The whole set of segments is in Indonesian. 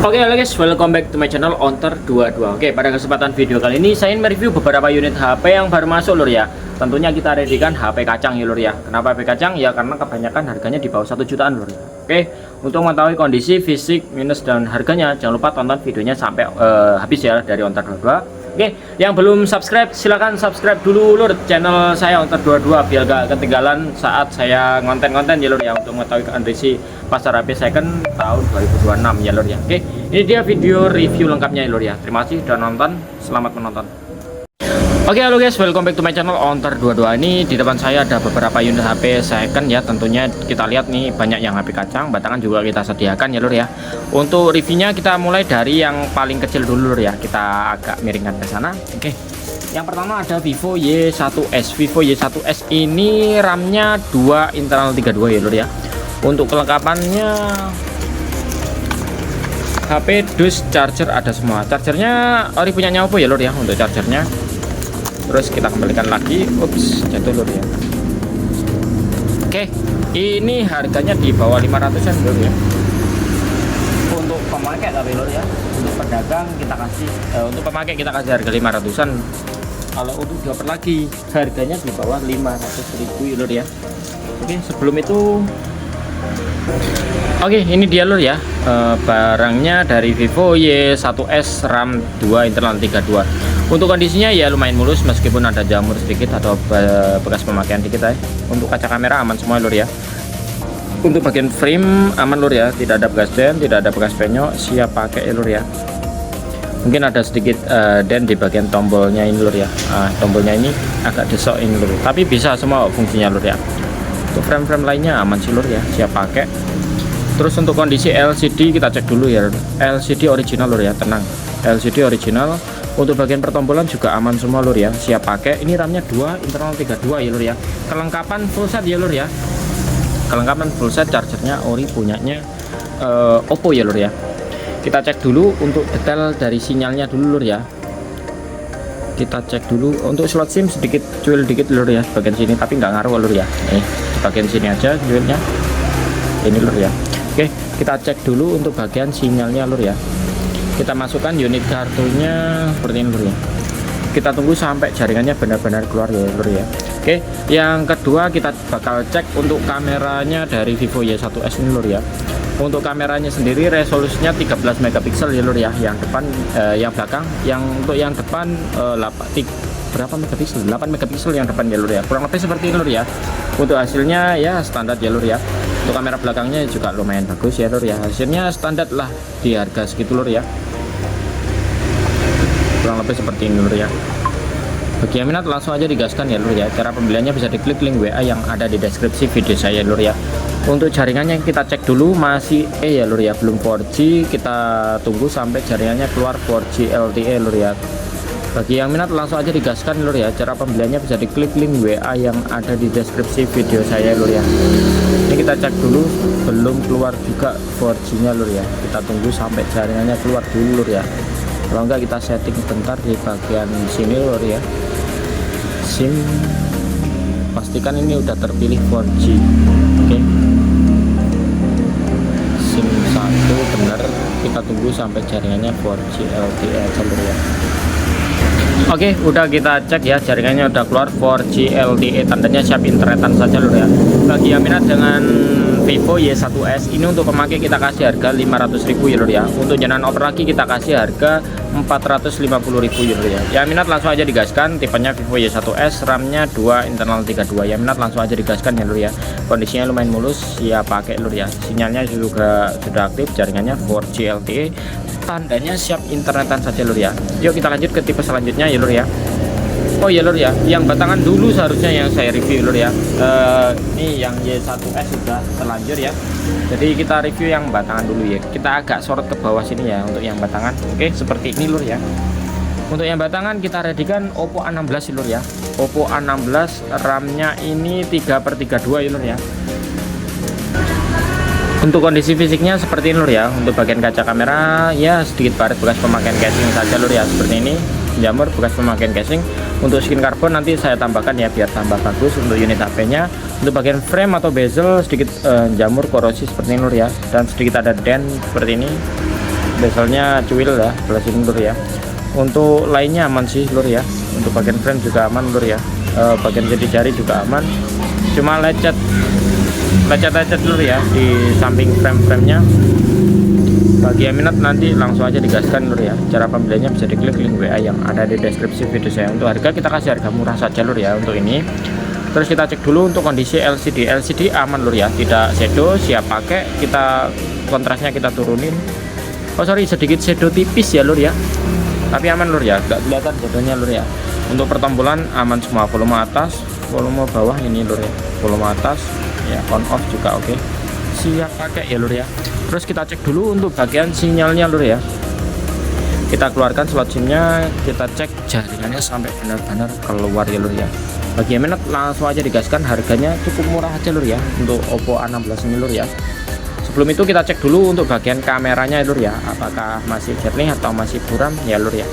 Oke halo guys, welcome back to my channel Onter22. Oke, pada kesempatan video kali ini saya ingin mereview beberapa unit HP yang baru masuk lur ya. Tentunya kita readykan HP kacang ya lur ya. Kenapa HP kacang? Ya karena kebanyakan harganya di bawah 1 jutaan lur ya. Oke, untuk mengetahui kondisi fisik minus dan harganya, jangan lupa tonton videonya sampai habis ya dari Onter22. Oke, yang belum subscribe silahkan subscribe dulu lur channel saya Onter22 biar gak ketinggalan saat saya konten-konten ya lur ya, untuk mengetahui kondisi pasar HP second tahun 2026 ya lur ya. Oke, ini dia video review lengkapnya ya lur ya. Terima kasih sudah nonton, selamat menonton. Oke halo guys, welcome back to my channel Onter22. Ini di depan saya ada beberapa unit HP second ya. Tentunya kita lihat nih banyak yang HP kacang, batangan juga kita sediakan ya lur ya. Untuk reviewnya kita mulai dari yang paling kecil dulu lur ya. Kita agak miringkan ke sana. Oke, yang pertama ada Vivo Y1S. Vivo Y1S ini RAM-nya 2 internal 32 ya lur ya. Untuk kelengkapannya HP, dus, charger ada semua. Chargernya ori punyanya Oppo ya lur ya untuk chargernya. Terus kita kembalikan lagi. Ups, jatuh lur ya. Oke, ini harganya di bawah 500-an lur ya. Untuk pemakai tapi lur ya. Untuk pedagang kita kasih untuk pemakai kita kasih harga 500-an. Kalau untuk dioper lagi harganya di bawah 500.000 lur ya. Oke, sebelum itu oke, ini dia lur ya, barangnya dari Vivo Y1S RAM 2 internal 32. Untuk kondisinya ya lumayan mulus meskipun ada jamur sedikit atau bekas pemakaian dikit ya. Untuk kaca kamera aman semua lur ya. Untuk bagian frame aman lur ya, tidak ada bekas dent, tidak ada bekas penyok, siap pakai lur ya. Mungkin ada sedikit dent di bagian tombolnya ini lur ya. Tombolnya ini agak desok ini lur, tapi bisa semua fungsinya lur ya. Untuk frame-frame lainnya aman sih lur ya, siap pakai. Terus untuk kondisi LCD kita cek dulu ya. LCD original lur ya, tenang. LCD original. Untuk bagian pertombolan juga aman semua lur ya, siap pakai. Ini RAM-nya 2 internal 32 ya lur ya. Kelengkapan full set ya lur ya. Kelengkapan full set, chargernya ori punyanya Oppo ya lur ya. Kita cek dulu untuk detail dari sinyalnya dulu lur ya. Kita cek dulu untuk slot SIM sedikit cuil dikit lur ya bagian sini, tapi nggak ngaruh lur ya. Nih di bagian sini aja cuilnya ini lur ya. Oke, kita cek dulu untuk bagian sinyalnya lur ya. Kita masukkan unit kartunya seperti ini lur ya. Kita tunggu sampai jaringannya benar-benar keluar ya lur ya. Oke, yang kedua kita bakal cek untuk kameranya dari Vivo Y1S ini lur ya. Untuk kameranya sendiri resolusinya 13 megapiksel ya lur ya. Yang depan yang belakang, yang untuk yang depan berapa megapiksel? 8 megapiksel yang depan ya lur ya. Kurang lebih seperti ini lur ya. Untuk hasilnya ya standar ya lur ya. Untuk kamera belakangnya juga lumayan bagus ya lur ya. Hasilnya standar lah di harga segitu lur ya. Kurang lebih seperti ini lur ya. Bagi yang minat langsung aja digaskan ya lur ya. Cara pembeliannya bisa diklik link WA yang ada di deskripsi video saya lur ya. Untuk jaringannya kita cek dulu masih ya lur ya, belum 4G. Kita tunggu sampai jaringannya keluar 4G LTE lur ya. Bagi yang minat langsung aja digaskan lur ya. Cara pembeliannya bisa diklik link WA yang ada di deskripsi video saya lur ya. Ini kita cek dulu, belum keluar juga 4G nya lur ya. Kita tunggu sampai jaringannya keluar dulu lur ya. Kalau enggak kita setting bentar di bagian sini lur ya. SIM pastikan ini udah terpilih 4G. Oke, SIM 1 benar. Kita tunggu sampai jaringannya 4G LTE aja lur ya. Oke, udah kita cek ya, jaringannya udah keluar 4G LTE, tandanya siap internetan saja lur ya. Bagi yang minat dengan Vivo Y1S ini untuk pemakai kita kasih harga 500.000 ya lur ya. Untuk jalan oper lagi kita kasih harga 450.000 ya lur ya. Yang minat langsung aja digaskan, tipenya Vivo Y1S, RAM-nya 2 internal 32. Yang minat langsung aja digaskan ya lur ya. Kondisinya lumayan mulus, siap pakai lur ya. Sinyalnya juga sudah aktif, jaringannya 4G LTE, tandanya siap internetan saja lur ya. Yuk kita lanjut ke tipe selanjutnya ya lur ya. Oh ya lur ya, yang batangan dulu seharusnya yang saya review lur ya. Ini yang Y1S sudah terlanjur ya. Jadi kita review yang batangan dulu ya. Kita agak sorot ke bawah sini ya untuk yang batangan. Oke, seperti ini lur ya. Untuk yang batangan kita readykan Oppo A16 lur ya. Oppo A16 RAM-nya ini 3/32 ya lur ya. Untuk kondisi fisiknya seperti ini lur ya. Untuk bagian kaca kamera ya sedikit baret bekas pemakaian casing saja lur ya, seperti ini. Jamur bekas pemakaian casing. Untuk skin karbon nanti saya tambahkan ya biar tambah bagus untuk unit HP-nya. Untuk bagian frame atau bezel sedikit jamur korosi seperti ini lur ya, dan sedikit ada dent seperti ini. bezelnya cuil ya sebelah sini lur ya. Untuk lainnya aman sih lur ya, untuk bagian frame juga aman lur ya, bagian jari juga aman, cuma lecet lur ya di samping frame-nya. Bagi yang minat nanti langsung aja digaskan lur ya. Cara pembeliannya bisa diklik link WA yang ada di deskripsi video saya. Untuk harga kita kasih harga murah saja lur ya untuk ini. Terus kita cek dulu untuk kondisi LCD aman lur ya, tidak shadow, siap pakai. Kita kontrasnya kita turunin, oh sorry sedikit shadow tipis ya lur ya, tapi aman lur ya, nggak kelihatan shadownya lur ya. Untuk pertombolan aman semua, volume atas volume bawah ini lur ya, volume atas ya, on off juga oke. Siap pakai ya lur ya. Terus kita cek dulu untuk bagian sinyalnya lur ya. Kita keluarkan slot SIM-nya, kita cek jaringannya sampai benar-benar keluar ya lur ya. Bagi yang minat langsung aja digaskan, harganya cukup murah aja lur ya untuk Oppo A16 ini lur ya. Sebelum itu kita cek dulu untuk bagian kameranya lur ya, apakah masih jernih atau masih buram ya lur ya.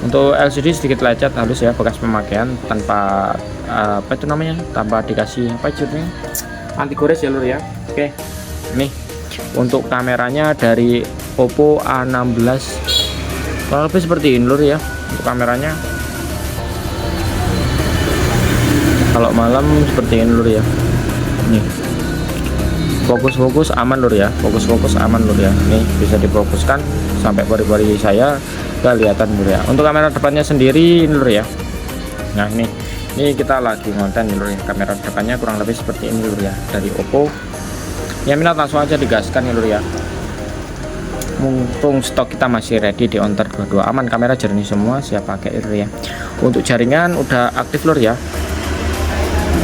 Untuk LCD sedikit lecet halus ya, bekas pemakaian tanpa apa itu namanya, tanpa dikasih apa itu namanya, anti gores ya lur ya. Oke, nih untuk kameranya dari Oppo A16 kurang lebih seperti ini lur ya. Untuk kameranya kalau malam seperti ini lur ya. Nih fokus aman lur ya, fokus aman lur ya. Nih bisa difokuskan sampai pori-pori saya kelihatan lur ya. Untuk kamera depannya sendiri ini lur ya. Nah ini kita lagi ngonten lur ya. Kamera depannya kurang lebih seperti ini lur ya, dari Oppo. Yang minat langsung aja digaskan ya lur ya. Mumpung stok kita masih ready di Honor 22, aman, kamera jernih semua, siap pakai lur ya. Untuk jaringan udah aktif lur ya.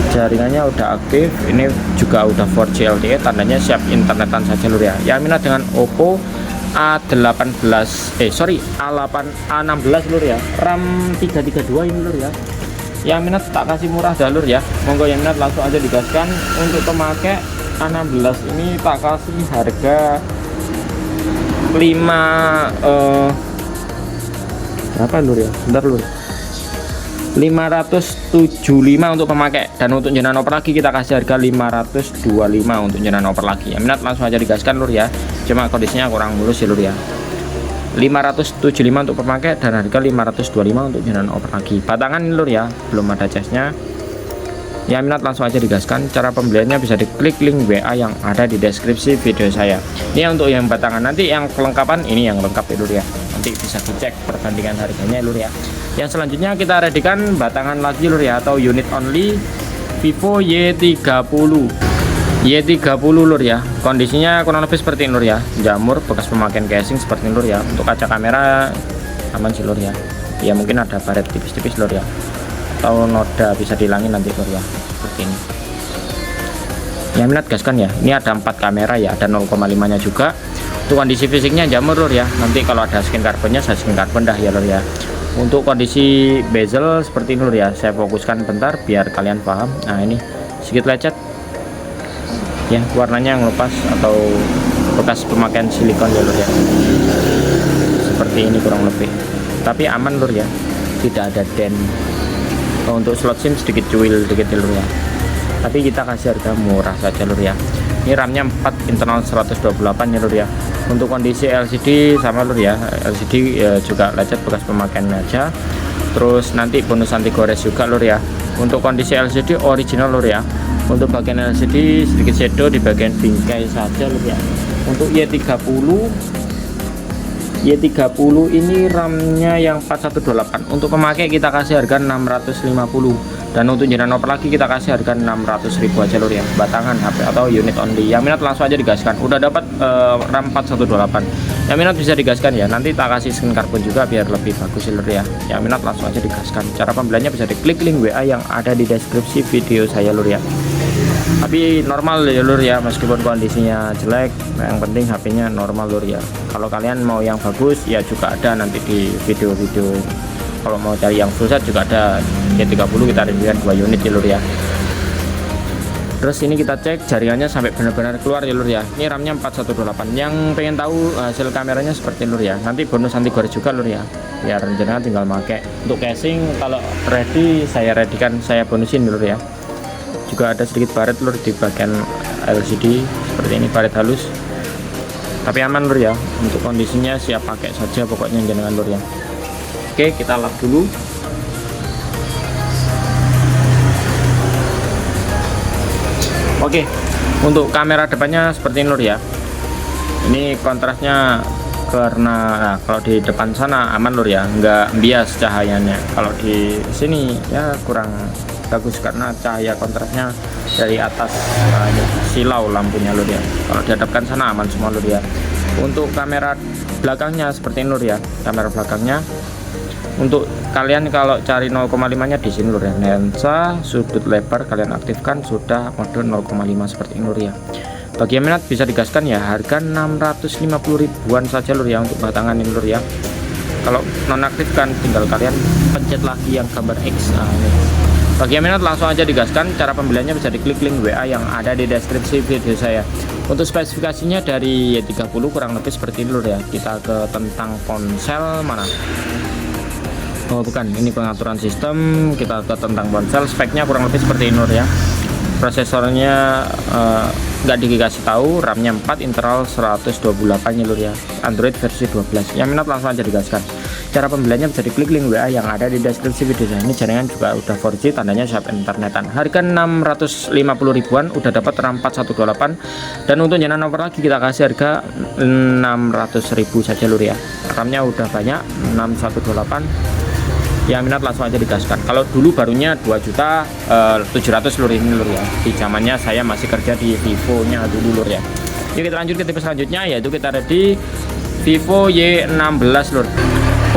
Jaringannya udah aktif, ini juga udah 4G LTE, tandanya siap internetan saja lur ya. Yang minat dengan Oppo A16 lur ya, RAM 332 ini lur ya. Yang minat tak kasih murah dah lur ya. Monggo yang minat langsung aja digaskan. Untuk pemakai A16 ini tak kasih harga 5 berapa lur ya, bentar lur, 575 untuk pemakai, dan untuk jenengan oper lagi kita kasih harga 525 untuk jenengan oper lagi. Ya minat langsung aja digaskan lur ya, cuma kondisinya kurang mulus ya lur ya. 575 untuk pemakai dan harga 525 untuk jenengan oper lagi. Batangan ini lur ya, belum ada casnya. Ya minat langsung aja digaskan. Cara pembeliannya bisa diklik link WA yang ada di deskripsi video saya. Ini untuk yang batangan, nanti yang kelengkapan ini yang lengkap ya lur ya, nanti bisa dicek perbandingan harganya lur ya. Yang selanjutnya kita readykan batangan lagi lur ya, atau unit only Vivo Y30 lur ya. Kondisinya kurang lebih seperti ini lur ya, jamur, bekas pemakaian casing seperti ini lur ya. Untuk kaca kamera aman sih lur ya, ya mungkin ada baret tipis-tipis lur ya, atau noda bisa dihilangin nanti lur ya, seperti ini. Yang minat gaskan ya. Ini ada 4 kamera ya, ada 0,5 nya juga. Untuk kondisi fisiknya jamur lur ya, nanti kalau ada skin carbonnya saya skin carbon dah ya lur ya. Untuk kondisi bezel seperti ini lur ya, saya fokuskan bentar biar kalian paham. Nah ini sedikit lecet ya, warnanya yang lepas atau bekas pemakaian silikon ya lur ya, seperti ini kurang lebih, tapi aman lur ya, tidak ada dent. Untuk slot SIM sedikit cuil dikit lur ya, tapi kita kasih harga murah saja lur ya. Ini RAM-nya 4, internal 128 ya lur ya. Untuk kondisi LCD sama lur ya, LCD juga lecet bekas pemakaian aja. Terus nanti bonus anti gores juga lur ya. Untuk kondisi LCD original lur ya. Untuk bagian LCD sedikit shadow di bagian bingkai saja lur ya. Untuk Y30 ini RAM-nya yang 418. Untuk pemakai kita kasih harga 650, dan untuk jenengan oper lagi kita kasih harga 600.000 aja lur ya. Batangan HP atau unit only. Yang minat langsung aja digaskan. Udah dapat RAM 418. Yang minat bisa digaskan ya. Nanti tak kasih skin carbon juga biar lebih bagus lur ya. Yang minat langsung aja digaskan. Cara pembeliannya bisa diklik link WA yang ada di deskripsi video saya lur ya. Tapi normal ya lur ya, meskipun kondisinya jelek, yang penting HP-nya normal lur ya. Kalau kalian mau yang bagus ya juga ada nanti di video-video. Kalau mau cari yang full set juga ada. Y30 kita reviewkan 2 unit ya lur ya. Terus ini kita cek jaringannya sampai benar-benar keluar ya lur ya. Ini RAM-nya 418. Yang pengen tahu hasil kameranya seperti lur ya, nanti bonus anti gores juga lur ya, biar jenengan tinggal pakai. Untuk casing kalau ready saya readykan, saya bonusin lur ya. Juga ada sedikit baret lur di bagian LCD seperti ini, baret halus. tapi aman lur ya. Untuk kondisinya siap pakai saja pokoknya jenengan lur ya. Oke, kita lap dulu. Oke, untuk kamera depannya seperti ini lur ya. Ini kontrasnya karena kalau di depan sana aman lur ya, nggak bias cahayanya. Kalau di sini ya kurang bagus karena cahaya kontrasnya dari atas silau lampunya lur ya. Kalau dihadapkan sana aman semua lur ya. Untuk kamera belakangnya seperti ini lur ya. Kamera belakangnya untuk kalian kalau cari 0,5 nya di sini lur ya. Lensa sudut lebar kalian aktifkan sudah mode 0,5 seperti ini lur ya. Bagi yang minat bisa digaskan ya, harga 650 ribuan saja lur ya untuk batangan ini lur ya. Kalau nonaktifkan tinggal kalian pencet lagi yang gambar X. Nah, ini. Bagi yang minat langsung aja digaskan. Cara pembeliannya bisa diklik link WA yang ada di deskripsi video saya. Untuk spesifikasinya dari Y30 kurang lebih seperti ini lur ya. Kita ke tentang ponsel mana? Oh bukan, ini pengaturan sistem. Kita ke tentang ponsel, speknya kurang lebih seperti ini lur ya. Prosesornya nggak dikasih tahu, RAM-nya 4, internal 128 ya lur ya. Android versi 12. Yang minat langsung aja digaskan. Cara pembeliannya bisa diklik link WA yang ada di deskripsi video saya. Ini jaringan juga udah 4G, tandanya siap internetan. Harga 650 ribuan udah dapat RAM 4128. Dan untuk jaringan over lagi kita kasih harga 600.000 saja lur ya. RAM-nya udah banyak 6128. Yang minat langsung aja digaskan. Kalau dulu barunya 2.700.000 lur ini lur ya. Di zamannya saya masih kerja di Vivo nya dulu lur ya. Yuk kita lanjut ke tipe selanjutnya, yaitu kita ada di Vivo Y16 lur.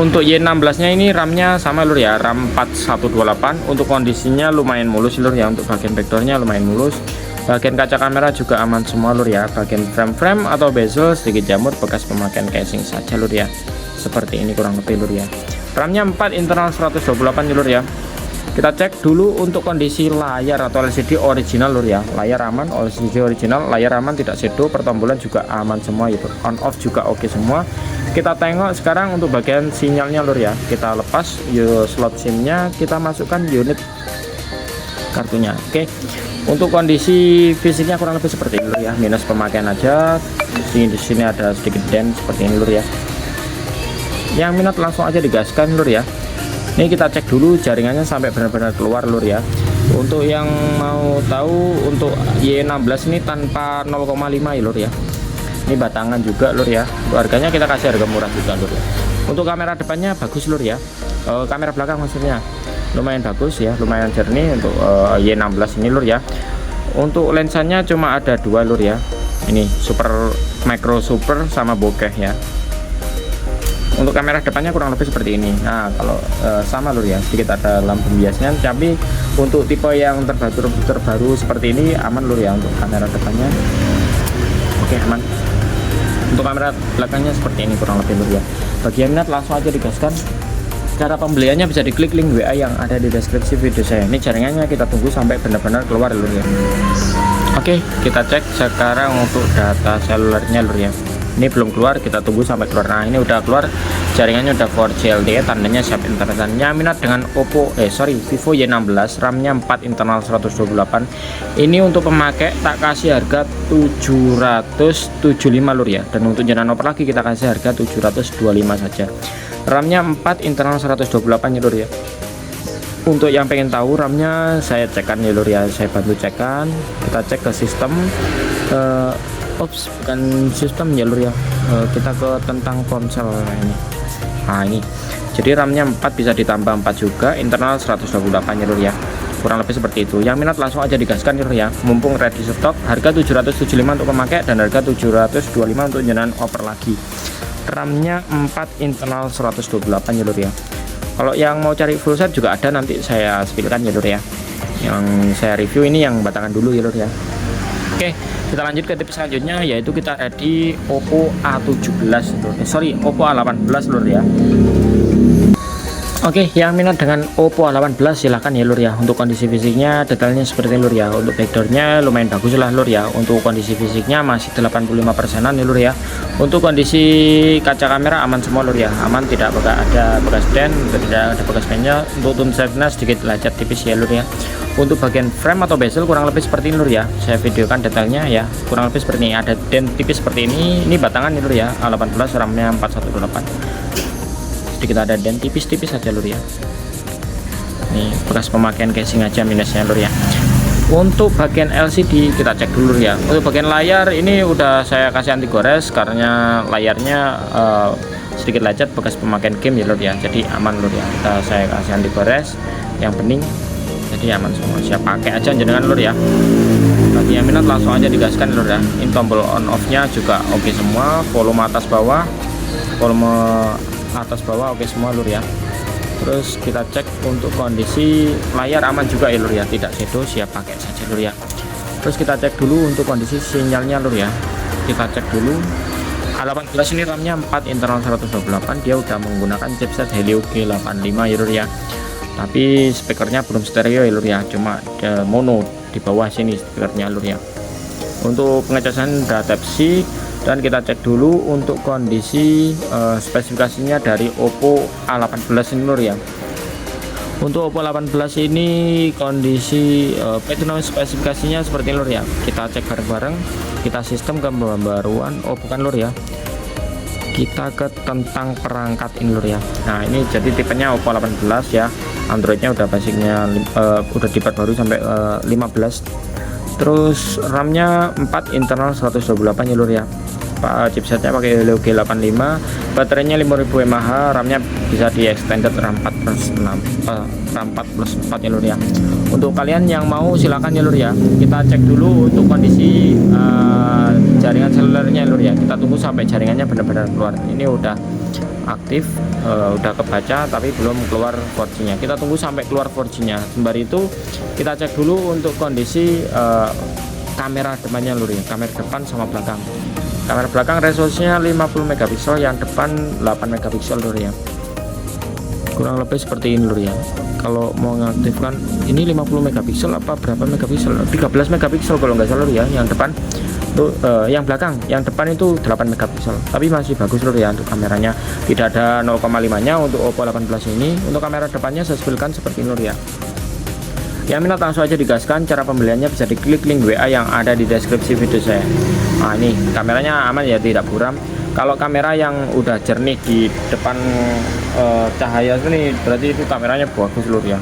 Untuk Y16 nya ini RAM-nya sama lur ya, RAM 4128. Untuk kondisinya lumayan mulus lur ya. Untuk bagian backdoornya lumayan mulus. Bagian kaca kamera juga aman semua lur ya. Bagian frame atau bezel sedikit jamur bekas pemakaian casing saja lur ya. Seperti ini kurang lebih lur ya. RAM-nya 4, internal 128 lur ya. Kita cek dulu untuk kondisi layar atau LCD original lur ya. Layar aman, LCD original, layar aman, tidak shadow, pertombolan juga aman semua itu. On off juga oke semua. Kita tengok sekarang untuk bagian sinyalnya lur ya. Kita lepas slot SIM-nya, kita masukkan unit kartunya. Oke. Untuk kondisi fisiknya kurang lebih seperti ini lur ya. Minus pemakaian aja. Di sini ada sedikit dent seperti ini lur ya. Yang minat langsung aja digaskan lur ya. Ini kita cek dulu jaringannya sampai benar-benar keluar lur ya. Untuk yang mau tahu untuk Y16 ini tanpa 0,5 ya lur ya. Ini batangan juga lur ya. Harganya kita kasih harga murah juga lur ya. Untuk kamera depannya bagus lur ya. Kamera belakang maksudnya lumayan bagus ya, lumayan jernih untuk Y16 ini lur ya. Untuk lensanya cuma ada 2 lur ya. Ini super macro super sama bokeh ya. Untuk kamera depannya kurang lebih seperti ini. Nah kalau sama lur ya, sedikit ada lampu biasnya, tapi untuk tipe yang terbaru seperti ini aman lur ya. Untuk kamera depannya oke aman. Untuk kamera belakangnya seperti ini kurang lebih lur ya. Bagi yang minat langsung aja digaskan. Cara pembeliannya bisa diklik link WA yang ada di deskripsi video saya. Ini jaringannya kita tunggu sampai benar-benar keluar lur ya. Oke, kita cek sekarang untuk data selulernya lur ya. Ini belum keluar, kita tunggu sampai keluar. Nah ini udah keluar, jaringannya udah 4G LTE, tandanya siap internetan. Yang minat dengan Vivo Y16, RAM-nya 4, internal 128. Ini untuk pemakai tak kasih harga 775 lur ya. Dan untuk jaringan oper lagi kita kasih harga 725 saja. RAM-nya 4, internal 128 ya lur ya. Untuk yang pengen tahu RAM-nya saya cekkan ya lur ya, saya bantu cekkan. Kita cek ke sistem. Bukan sistem ya lur ya. Kita ke tentang ponsel ini. Nah ini. Jadi RAM-nya 4 bisa ditambah 4 juga, internal 128 ya lur ya. Kurang lebih seperti itu. Yang minat langsung aja digaskan ya lur ya. Mumpung ready stock, harga 775 untuk pemakai dan harga 725 untuk jaringan oper lagi. RAM-nya 4, internal 128 ya lur ya. Kalau yang mau cari full set juga ada, nanti saya spillkan ya lur ya. Yang saya review ini yang batangan dulu ya lur ya. Oke, kita lanjut ke tipe selanjutnya, yaitu kita ada di Oppo A17 lur. Oppo A18 lur ya. Oke, yang minat dengan Oppo A18 silahkan ya lur ya. Untuk kondisi fisiknya detailnya seperti ini lur ya. Untuk backdoornya lumayan bagus lah lur ya. Untuk kondisi fisiknya masih 85%an ya lur ya. Untuk kondisi kaca kamera aman semua lur ya. Aman, tidak ada bekas dent, tidak ada bekas pennya. Untuk tone setnya sedikit lecet tipis ya lur ya. Untuk bagian frame atau bezel kurang lebih seperti ini lur ya. Saya videokan detailnya ya. Kurang lebih seperti ini. Ada dent tipis seperti ini. Ini batangan ya lur ya. A18 RAM-nya 418. Sedikit ada dan tipis-tipis saja lur ya. Nih bekas pemakaian casing aja minusnya lur ya. Untuk bagian LCD kita cek dulu ya. Untuk bagian layar ini udah saya kasih anti gores karena layarnya sedikit lecet bekas pemakaian game ya lur ya. Jadi aman lur ya. Saya kasih anti gores yang bening, jadi aman semua. Siap pakai aja jenengan lur ya. Bagi yang minat langsung aja digaskan lur ya. Ini tombol on off nya juga oke semua. Volume atas bawah oke semua lur ya. Terus kita cek untuk kondisi layar aman juga ya lur ya, tidak shadow, siap pakai saja lur ya. Terus kita cek dulu untuk kondisi sinyalnya lur ya. Kita cek dulu A18 ini RAM-nya 4 internal 128, dia udah menggunakan chipset Helio G85 ya lur ya. Tapi speakernya belum stereo ya lur ya, cuma mono di bawah sini speakernya lur ya. Untuk pengecasan udah Type C. Dan kita cek dulu untuk kondisi spesifikasinya dari Oppo A18 ini lur ya. Untuk Oppo A18 ini kondisi spesifikasinya seperti lur ya. Kita cek bareng-bareng, kita sistem ke pembaruan, bukan lur ya, kita ke tentang perangkat ini lur ya. Nah ini jadi tipenya Oppo 18 ya. Androidnya udah basicnya udah diperbarui sampai 15. Terus RAM-nya 4 internal 128 ya lur ya. Chipsetnya pakai Helio G85, baterainya 5000 mAh, RAM-nya bisa di extended RAM 4+4 ya lur ya. Untuk kalian yang mau silakan ya lur ya. Kita cek dulu untuk kondisi jaringan selulernya lur ya. Kita tunggu sampai jaringannya benar-benar keluar. Ini udah aktif, udah kebaca tapi belum keluar 4G nya. Kita tunggu sampai keluar 4G nya. Sembari itu kita cek dulu untuk kondisi kamera depannya lur ya. Kamera depan sama belakang. Kamera belakang resolusinya 50 megapiksel, yang depan 8 megapiksel lur ya. Kurang lebih seperti ini lur ya. Kalau mau mengaktifkan ini 50 megapiksel apa berapa megapiksel? 13 megapiksel kalau nggak salah lur ya. Yang depan tuh yang belakang, yang depan itu 8 megapiksel. Tapi masih bagus lur ya untuk kameranya. Tidak ada 0,5 nya untuk Oppo 18 ini. Untuk kamera depannya saya sepilkan seperti ini lur ya. Yang minat langsung aja digaskan. Cara pembeliannya bisa diklik link WA yang ada di deskripsi video saya. Nah ini kameranya aman ya, tidak buram. Kalau kamera yang udah jernih di depan cahaya sini berarti itu kameranya bagus lur ya.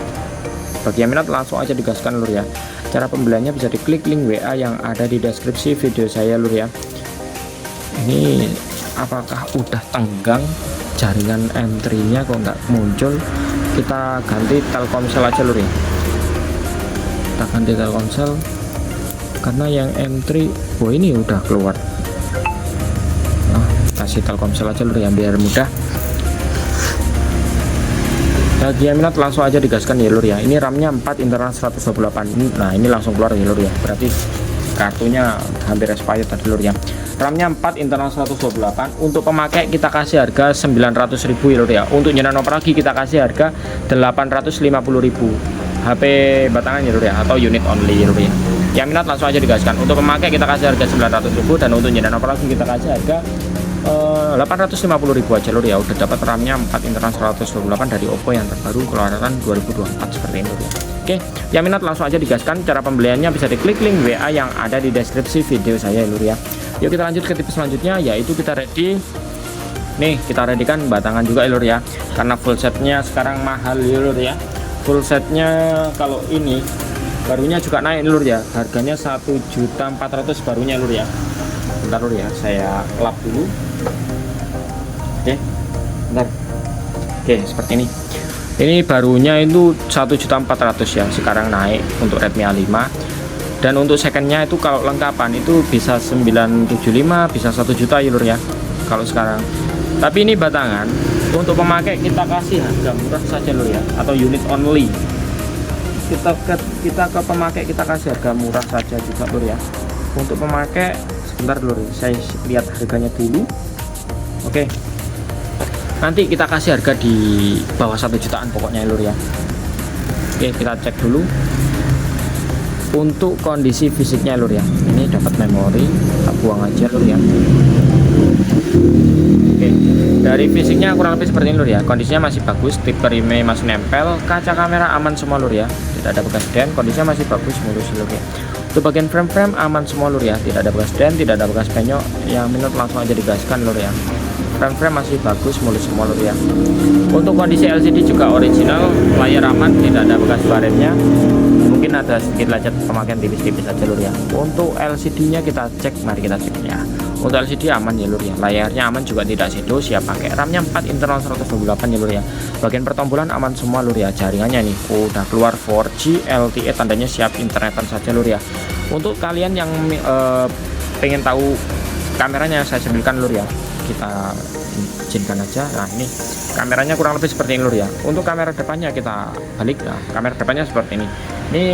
Bagi yang minat langsung aja digaskan lur ya. Cara pembeliannya bisa diklik link WA yang ada di deskripsi video saya lur ya. Ini apakah udah tenggang jaringan M3 nya kok nggak muncul? Kita ganti Telkomsel aja lur ya. Kita ganti Telkomsel karena yang M3 ini udah keluar. Kasih Telkomsel aja lur ya biar mudah. Bagi yang minat langsung aja digaskan ya lur ya. Ini RAM-nya 4 internal 128. Nah ini langsung keluar ya lur ya, berarti kartunya hampir expired tadi lur ya. RAM-nya 4 internal 128. Untuk pemakai kita kasih harga 900.000 ya lur ya. Untuk nyenan operasi kita kasih harga 850.000. HP batangan ya lur ya, atau unit only ya lur ya. Yang minat langsung aja digaskan. Untuk pemakai kita kasih harga 900.000, dan untuk nyenan operasi kita kasih harga 850.000 aja lur ya. Udah dapat RAM-nya 4 internal 128 dari Oppo yang terbaru keluaran 2024 seperti ini lur ya. Oke, yang minat langsung aja digaskan. Cara pembeliannya bisa diklik link WA yang ada di deskripsi video saya lur ya. Yuk kita lanjut ke tipe selanjutnya, yaitu kita ready. Nih kita readykan batangan juga ya lur ya, karena full setnya sekarang mahal ya lur ya. Full setnya kalau ini barunya juga naik lur ya, harganya 1.400.000 barunya lur ya. Bentar lur ya, saya lap dulu. Oke, bentar. Oke, seperti ini. Ini barunya itu 1.400.000 ya, sekarang naik untuk Redmi A5. Dan untuk secondnya itu kalau lengkapan itu bisa 975, bisa 1 juta ya lur ya kalau sekarang. Tapi ini batangan, untuk pemakai kita kasih harga murah saja lur ya, atau unit only. Kita ke pemakai kita kasih harga murah saja juga lur ya. Untuk pemakai sebentar lur ya, saya lihat harganya dulu. Oke. nanti kita kasih harga di bawah 1 jutaan pokoknya lur ya. Oke, kita cek dulu untuk kondisi fisiknya lur ya. Ini dapat memori, kita buang aja lur ya. Oke, dari fisiknya kurang lebih seperti ini lur ya. Kondisinya masih bagus, tip rimnya masih nempel, kaca kamera aman semua lur ya, tidak ada bekas dent, kondisinya masih bagus, mulus lur ya. Untuk bagian frame aman semua lur ya, tidak ada bekas dent, tidak ada bekas penyok. Yang minut langsung aja digaskan lur ya. Frame masih bagus, mulus semua lur ya. Untuk kondisi LCD juga original, layar aman, tidak ada bekas baretnya. Mungkin ada sedikit lecet pemakaian tipis-tipis aja lur ya. Untuk LCD nya kita cek, mari kita cek ya. Untuk LCD aman ya lur ya, layarnya aman juga tidak shadow, siap pakai. RAM-nya 4 internal 128 ya lur ya. Bagian pertombolan aman semua lur ya. Jaringannya nih udah keluar 4G LTE, tandanya siap internetan saja lur ya. Untuk kalian yang pengen tahu kameranya, saya sambilkan lur ya, kita izinkan aja. Nah, ini kameranya kurang lebih seperti ini lur ya. Untuk kamera depannya kita balik, nah kamera depannya seperti ini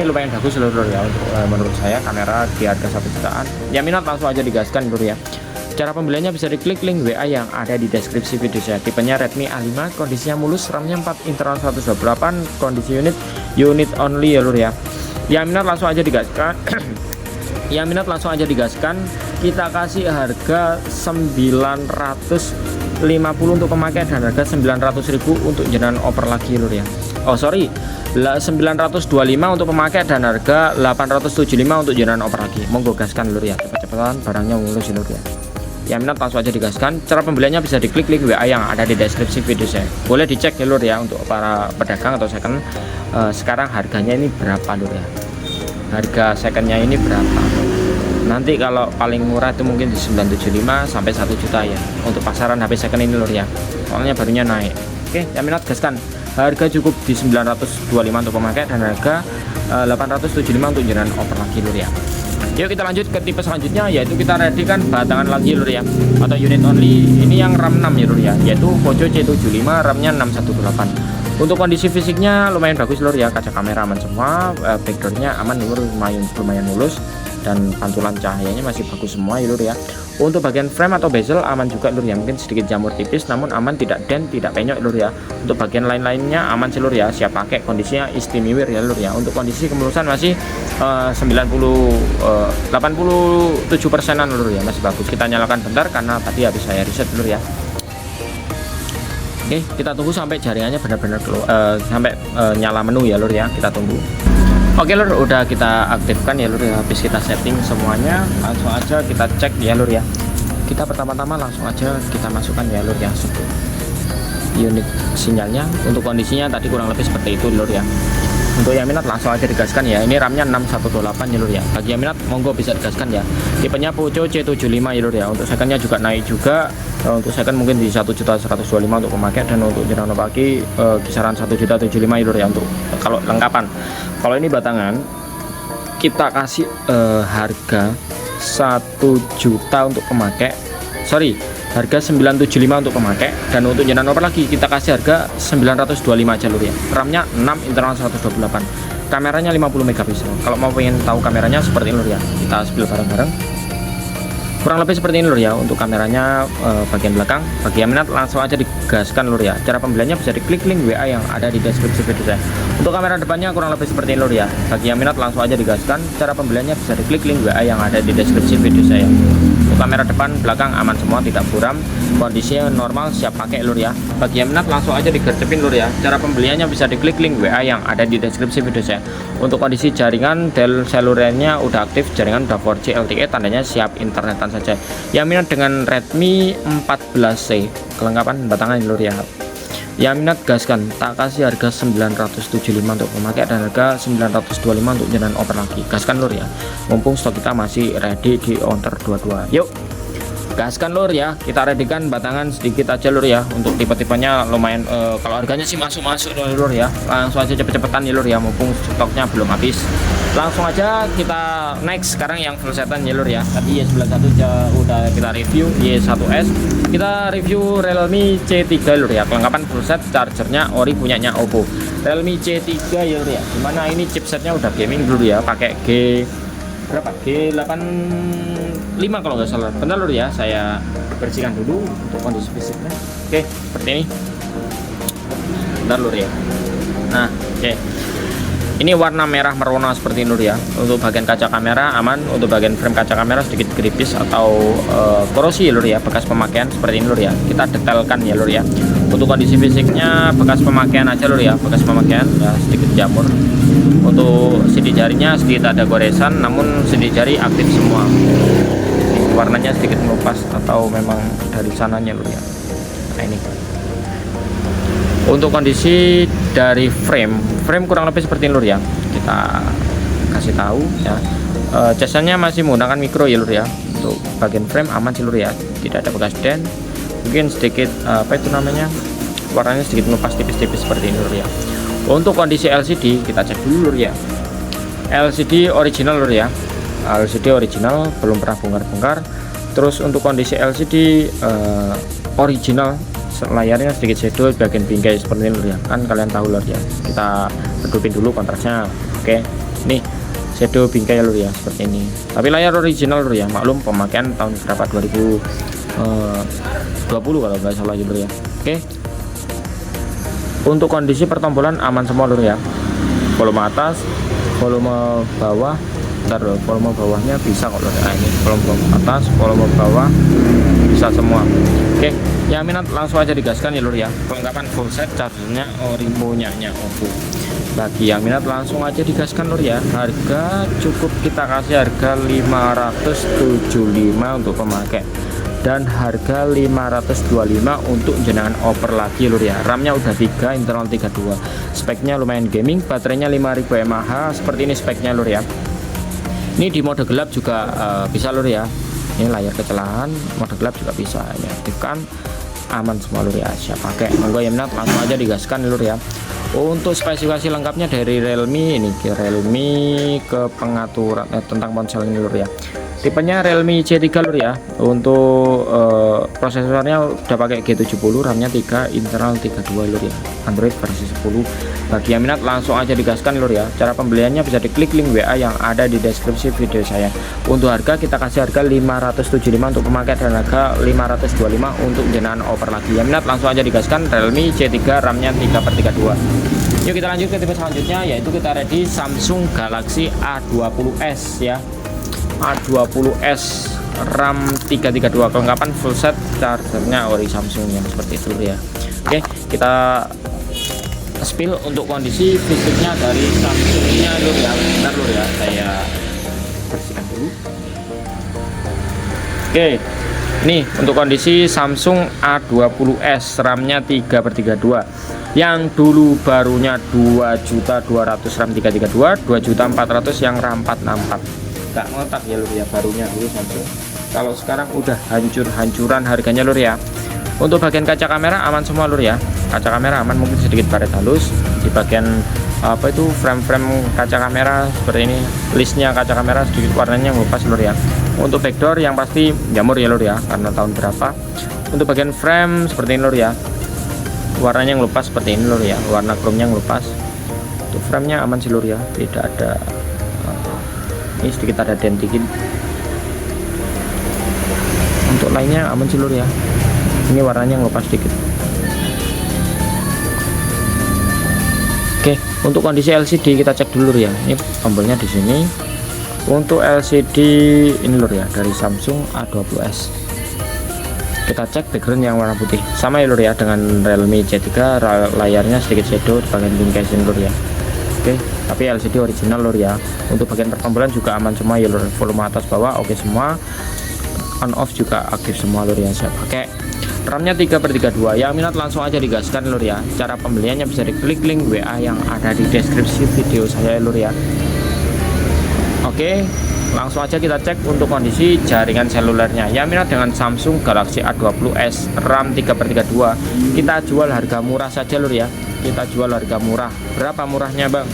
lumayan bagus lur ya. Untuk menurut saya kamera di harga 1 jutaan ya, minat langsung aja digaskan lur ya. Cara pembeliannya bisa diklik link WA yang ada di deskripsi video saya. Tipenya Redmi A5, kondisinya mulus, RAM-nya 4 internal 128, kondisi unit only ya lur ya. Yang minat langsung aja digaskan. Yang minat langsung aja digaskan. Kita kasih harga 950 untuk pemakai dan harga 900.000 untuk jenengan oper lagi lur ya. Oh sorry, 925 untuk pemakai dan harga 875 untuk jenengan oper lagi. Monggo gaskan lur ya, cepet-cepetan barangnya mulus lur ya. Yang minat langsung aja digaskan. Cara pembeliannya bisa diklik link WA yang ada di deskripsi video saya. Boleh dicek ya lur ya, untuk para pedagang atau second. Sekarang harganya ini berapa lur ya? Harga secondnya ini berapa? Nanti kalau paling murah itu mungkin di 975 sampai 1 juta ya, untuk pasaran HP second ini lur ya, soalnya barunya naik. Oke, yang minat gaskan. Harga cukup di 925 untuk pemakai dan harga 875 untuk jenengan oper lagi lur ya. Yuk kita lanjut ke tipe selanjutnya, yaitu kita readykan batangan lagi lur ya, atau unit only. Ini yang RAM 6 ya lur ya, yaitu Poco C75, RAM-nya 618. Untuk kondisi fisiknya lumayan bagus lur ya, kaca kamera aman semua, backgroundnya aman lur, lumayan mulus, dan pantulan cahayanya masih bagus semua ya lur ya. Untuk bagian frame atau bezel aman juga lur ya, mungkin sedikit jamur tipis namun aman, tidak dent, tidak penyok lur ya. Untuk bagian lain-lainnya aman sih lur ya, siap pakai, kondisinya istimewa ya lur ya. Untuk kondisi kemulusan masih 87%-an lur ya, masih bagus. Kita nyalakan bentar karena tadi habis saya reset lur ya. Oke, kita tunggu sampai jaringannya benar-benar sampai nyala menu ya lur ya, kita tunggu. Oke lur, udah kita aktifkan ya lur ya, habis kita setting semuanya, langsung aja kita cek ya lur ya. Kita pertama-tama langsung aja kita masukkan ya lur ya unit sinyalnya. Untuk kondisinya tadi kurang lebih seperti itu lur ya. Untuk yang minat langsung aja digaskan ya. Ini RAM-nya 618 ya lur ya. Bagi yang minat monggo bisa digaskan ya. Tipenya Poco C75 ya lur ya. Untuk secondnya juga naik juga. Untuk second mungkin di 1.125 untuk pemakai, dan untuk jenengan pagi kisaran 1.075 ya lur ya untuk kalau lengkapan. Kalau ini batangan kita kasih harga 1 juta untuk pemakai. Sorry, harga 975 untuk pemakai, dan untuk jenengan oper lagi kita kasih harga 925 aja lur ya. RAM-nya 6 internal 128. Kameranya 50 megapiksel. Kalau mau pengen tahu kameranya seperti ini lur ya, kita spill bareng-bareng. Kurang lebih seperti ini lur ya untuk kameranya bagian belakang. Bagi yang minat langsung aja digaskan lur ya. Cara pembeliannya bisa diklik link WA yang ada di deskripsi video saya. Untuk kamera depannya kurang lebih seperti ini lur ya. Bagi yang minat langsung aja digaskan. Cara pembeliannya bisa diklik link WA yang ada di deskripsi video saya. Untuk kamera depan belakang aman semua, tidak buram, kondisinya normal, siap pakai lur ya. Bagi yang minat langsung aja digercepin lur ya. Cara pembeliannya bisa diklik link WA yang ada di deskripsi video saya. Untuk kondisi jaringan del selulernya udah aktif, jaringan udah 4G LTE, tandanya siap internetan saja. Yang minat dengan Redmi 14C, kelengkapan batangan lur ya. Yang minat gaskan, tak kasih harga 975 untuk pemakai dan harga 925 untuk jenengan oper lagi. Gaskan lur ya, mumpung stok kita masih ready di Onter 22. Yuk gaskan lur ya, kita readykan batangan sedikit aja lur ya. Untuk tipe-tipenya lumayan kalau harganya sih masuk-masuk lur ya. Langsung aja cepet-cepetan ya lur ya, mumpung stoknya belum habis. Langsung aja kita next sekarang yang full setan ya lur ya. Tadi Y91 udah kita review, Y1S kita review Realme C3 lur ya. Kelengkapan full set, chargernya ori punyanya Oppo. Realme C3 ya lur ya, dimana ini chipsetnya udah gaming lur ya, pakai G85 kalau nggak salah. Bentar lur ya, saya bersihkan dulu untuk kondisi fisiknya. Oke, seperti ini. Bentar lur ya. Nah, oke. Ini warna merah merona seperti ini lur ya. Untuk bagian kaca kamera aman, untuk bagian frame kaca kamera sedikit geripis atau korosi lur ya, bekas pemakaian seperti ini lur ya. Kita detailkan ya lur ya. Untuk kondisi fisiknya bekas pemakaian aja lur ya, bekas pemakaian ya, sedikit jamur. Untuk sidik jarinya sedikit ada goresan, namun sidik jari aktif semua. Warnanya sedikit melupas atau memang dari sananya lur ya. Nah ini. Untuk kondisi dari frame kurang lebih seperti ini lur ya. Kita kasih tahu ya. Casanya masih menggunakan mikro ya lur ya. Untuk bagian frame aman sih lur ya, tidak ada bekas dent. Mungkin sedikit apa itu namanya, warnanya sedikit melupas tipis-tipis seperti ini lur ya. Untuk kondisi LCD kita cek dulu lur ya. LCD original lur ya. LCD original, belum pernah bongkar-bongkar. Terus untuk kondisi LCD original, layarnya sedikit shadow bagian bingkai seperti ini lur ya. Kan kalian tahu lur ya. Kita redupin dulu kontrasnya. Oke. Nih shadow bingkai lur ya seperti ini. Tapi layar original lur ya. Maklum pemakaian tahun berapa, 2020 kalau nggak salah lur ya. Oke. Untuk kondisi pertombolan aman semua lur ya. Volume atas, volume bawah, ntar loh, volume bawahnya bisa kok lur. Nah ini volume atas, volume bawah bisa semua. Oke, yang minat langsung aja digaskan ya lur ya. Kelengkapan full set, chargernya Orimo-nya OPPO. Bagi yang minat langsung aja digaskan lur ya. Harga cukup kita kasih harga 575 untuk pemakai, dan harga 525 untuk jenengan oper lagi lur ya. RAM-nya udah 3, internal 32. Speknya lumayan gaming, baterainya 5000 mAh. Seperti ini speknya lur ya. Ini di mode gelap juga bisa lur ya. Ini layar kecelahan, mode gelap juga bisa. Ini aktifkan, aman semua lur ya. Siap pakai. Monggo yang minat langsung aja digaskan lur ya. Untuk spesifikasi lengkapnya dari Realme, ini Realme ke pengaturan tentang ponsel ini lur ya. Tipenya Realme C3 lur ya. Untuk prosesornya udah pakai G70, RAM-nya 3, internal 32 lur ya. Android versi 10. Bagi yang minat langsung aja digaskan lur ya. Cara pembeliannya bisa diklik link WA yang ada di deskripsi video saya. Untuk harga kita kasih harga 575 untuk pemakai, dan harga 525 untuk jenengan oper lagi. Yang minat langsung aja digaskan Realme C3, RAM-nya 3/32. Yuk kita lanjut ke tipe selanjutnya, yaitu kita ready Samsung Galaxy A20s ya. A20s RAM 332, kelengkapan full set, chargernya ori Samsung yang seperti itu ya. Oke, kita spill untuk kondisi fisiknya dari Samsungnya lur ya. Bentar lur ya, saya bersihkan dulu. Oke, nih untuk kondisi Samsung A20s, RAM-nya 3/32. Yang dulu barunya 2.200.000 RAM 332, 2.400.000 yang RAM 464. Gak ngotak ya lur ya, barunya dulu Samsung. Kalau sekarang udah hancur-hancuran harganya lur ya. Untuk bagian kaca kamera aman semua lur ya. Kaca kamera aman, mungkin sedikit baret halus di bagian apa itu frame kaca kamera seperti ini. Listnya kaca kamera sedikit warnanya ngelupas lur ya. Untuk backdoor yang pasti jamur ya lur ya, karena tahun berapa. Untuk bagian frame seperti ini lur ya. Warnanya ngelupas seperti ini lur ya, warna chrome-nya ngelupas. Untuk frame-nya aman sih lur ya, tidak ada ini sedikit ada dent dikit. Untuk lainnya aman sih lur ya. Ini warnanya ngelupas sedikit. Oke, untuk kondisi LCD kita cek dulu ya. Ini tombolnya di sini. Untuk LCD ini lur ya, dari Samsung A20s. Kita cek background yang warna putih. Sama ya lur ya dengan Realme C3, layarnya sedikit shadow di bagian bingkai lur ya. Oke, tapi LCD original lur ya. Untuk bagian pertombolan juga aman semua ya lur. Volume atas bawah oke semua. On off juga aktif semua lur ya. Saya pakai RAM-nya 3/32. Yang minat langsung aja digaskan lur ya. Cara pembeliannya bisa diklik link WA yang ada di deskripsi video saya lur ya. Oke, langsung aja kita cek untuk kondisi jaringan selulernya. Yang minat dengan Samsung Galaxy A20s RAM 3/32, kita jual harga murah saja lur ya. Kita jual harga murah. Berapa murahnya bang?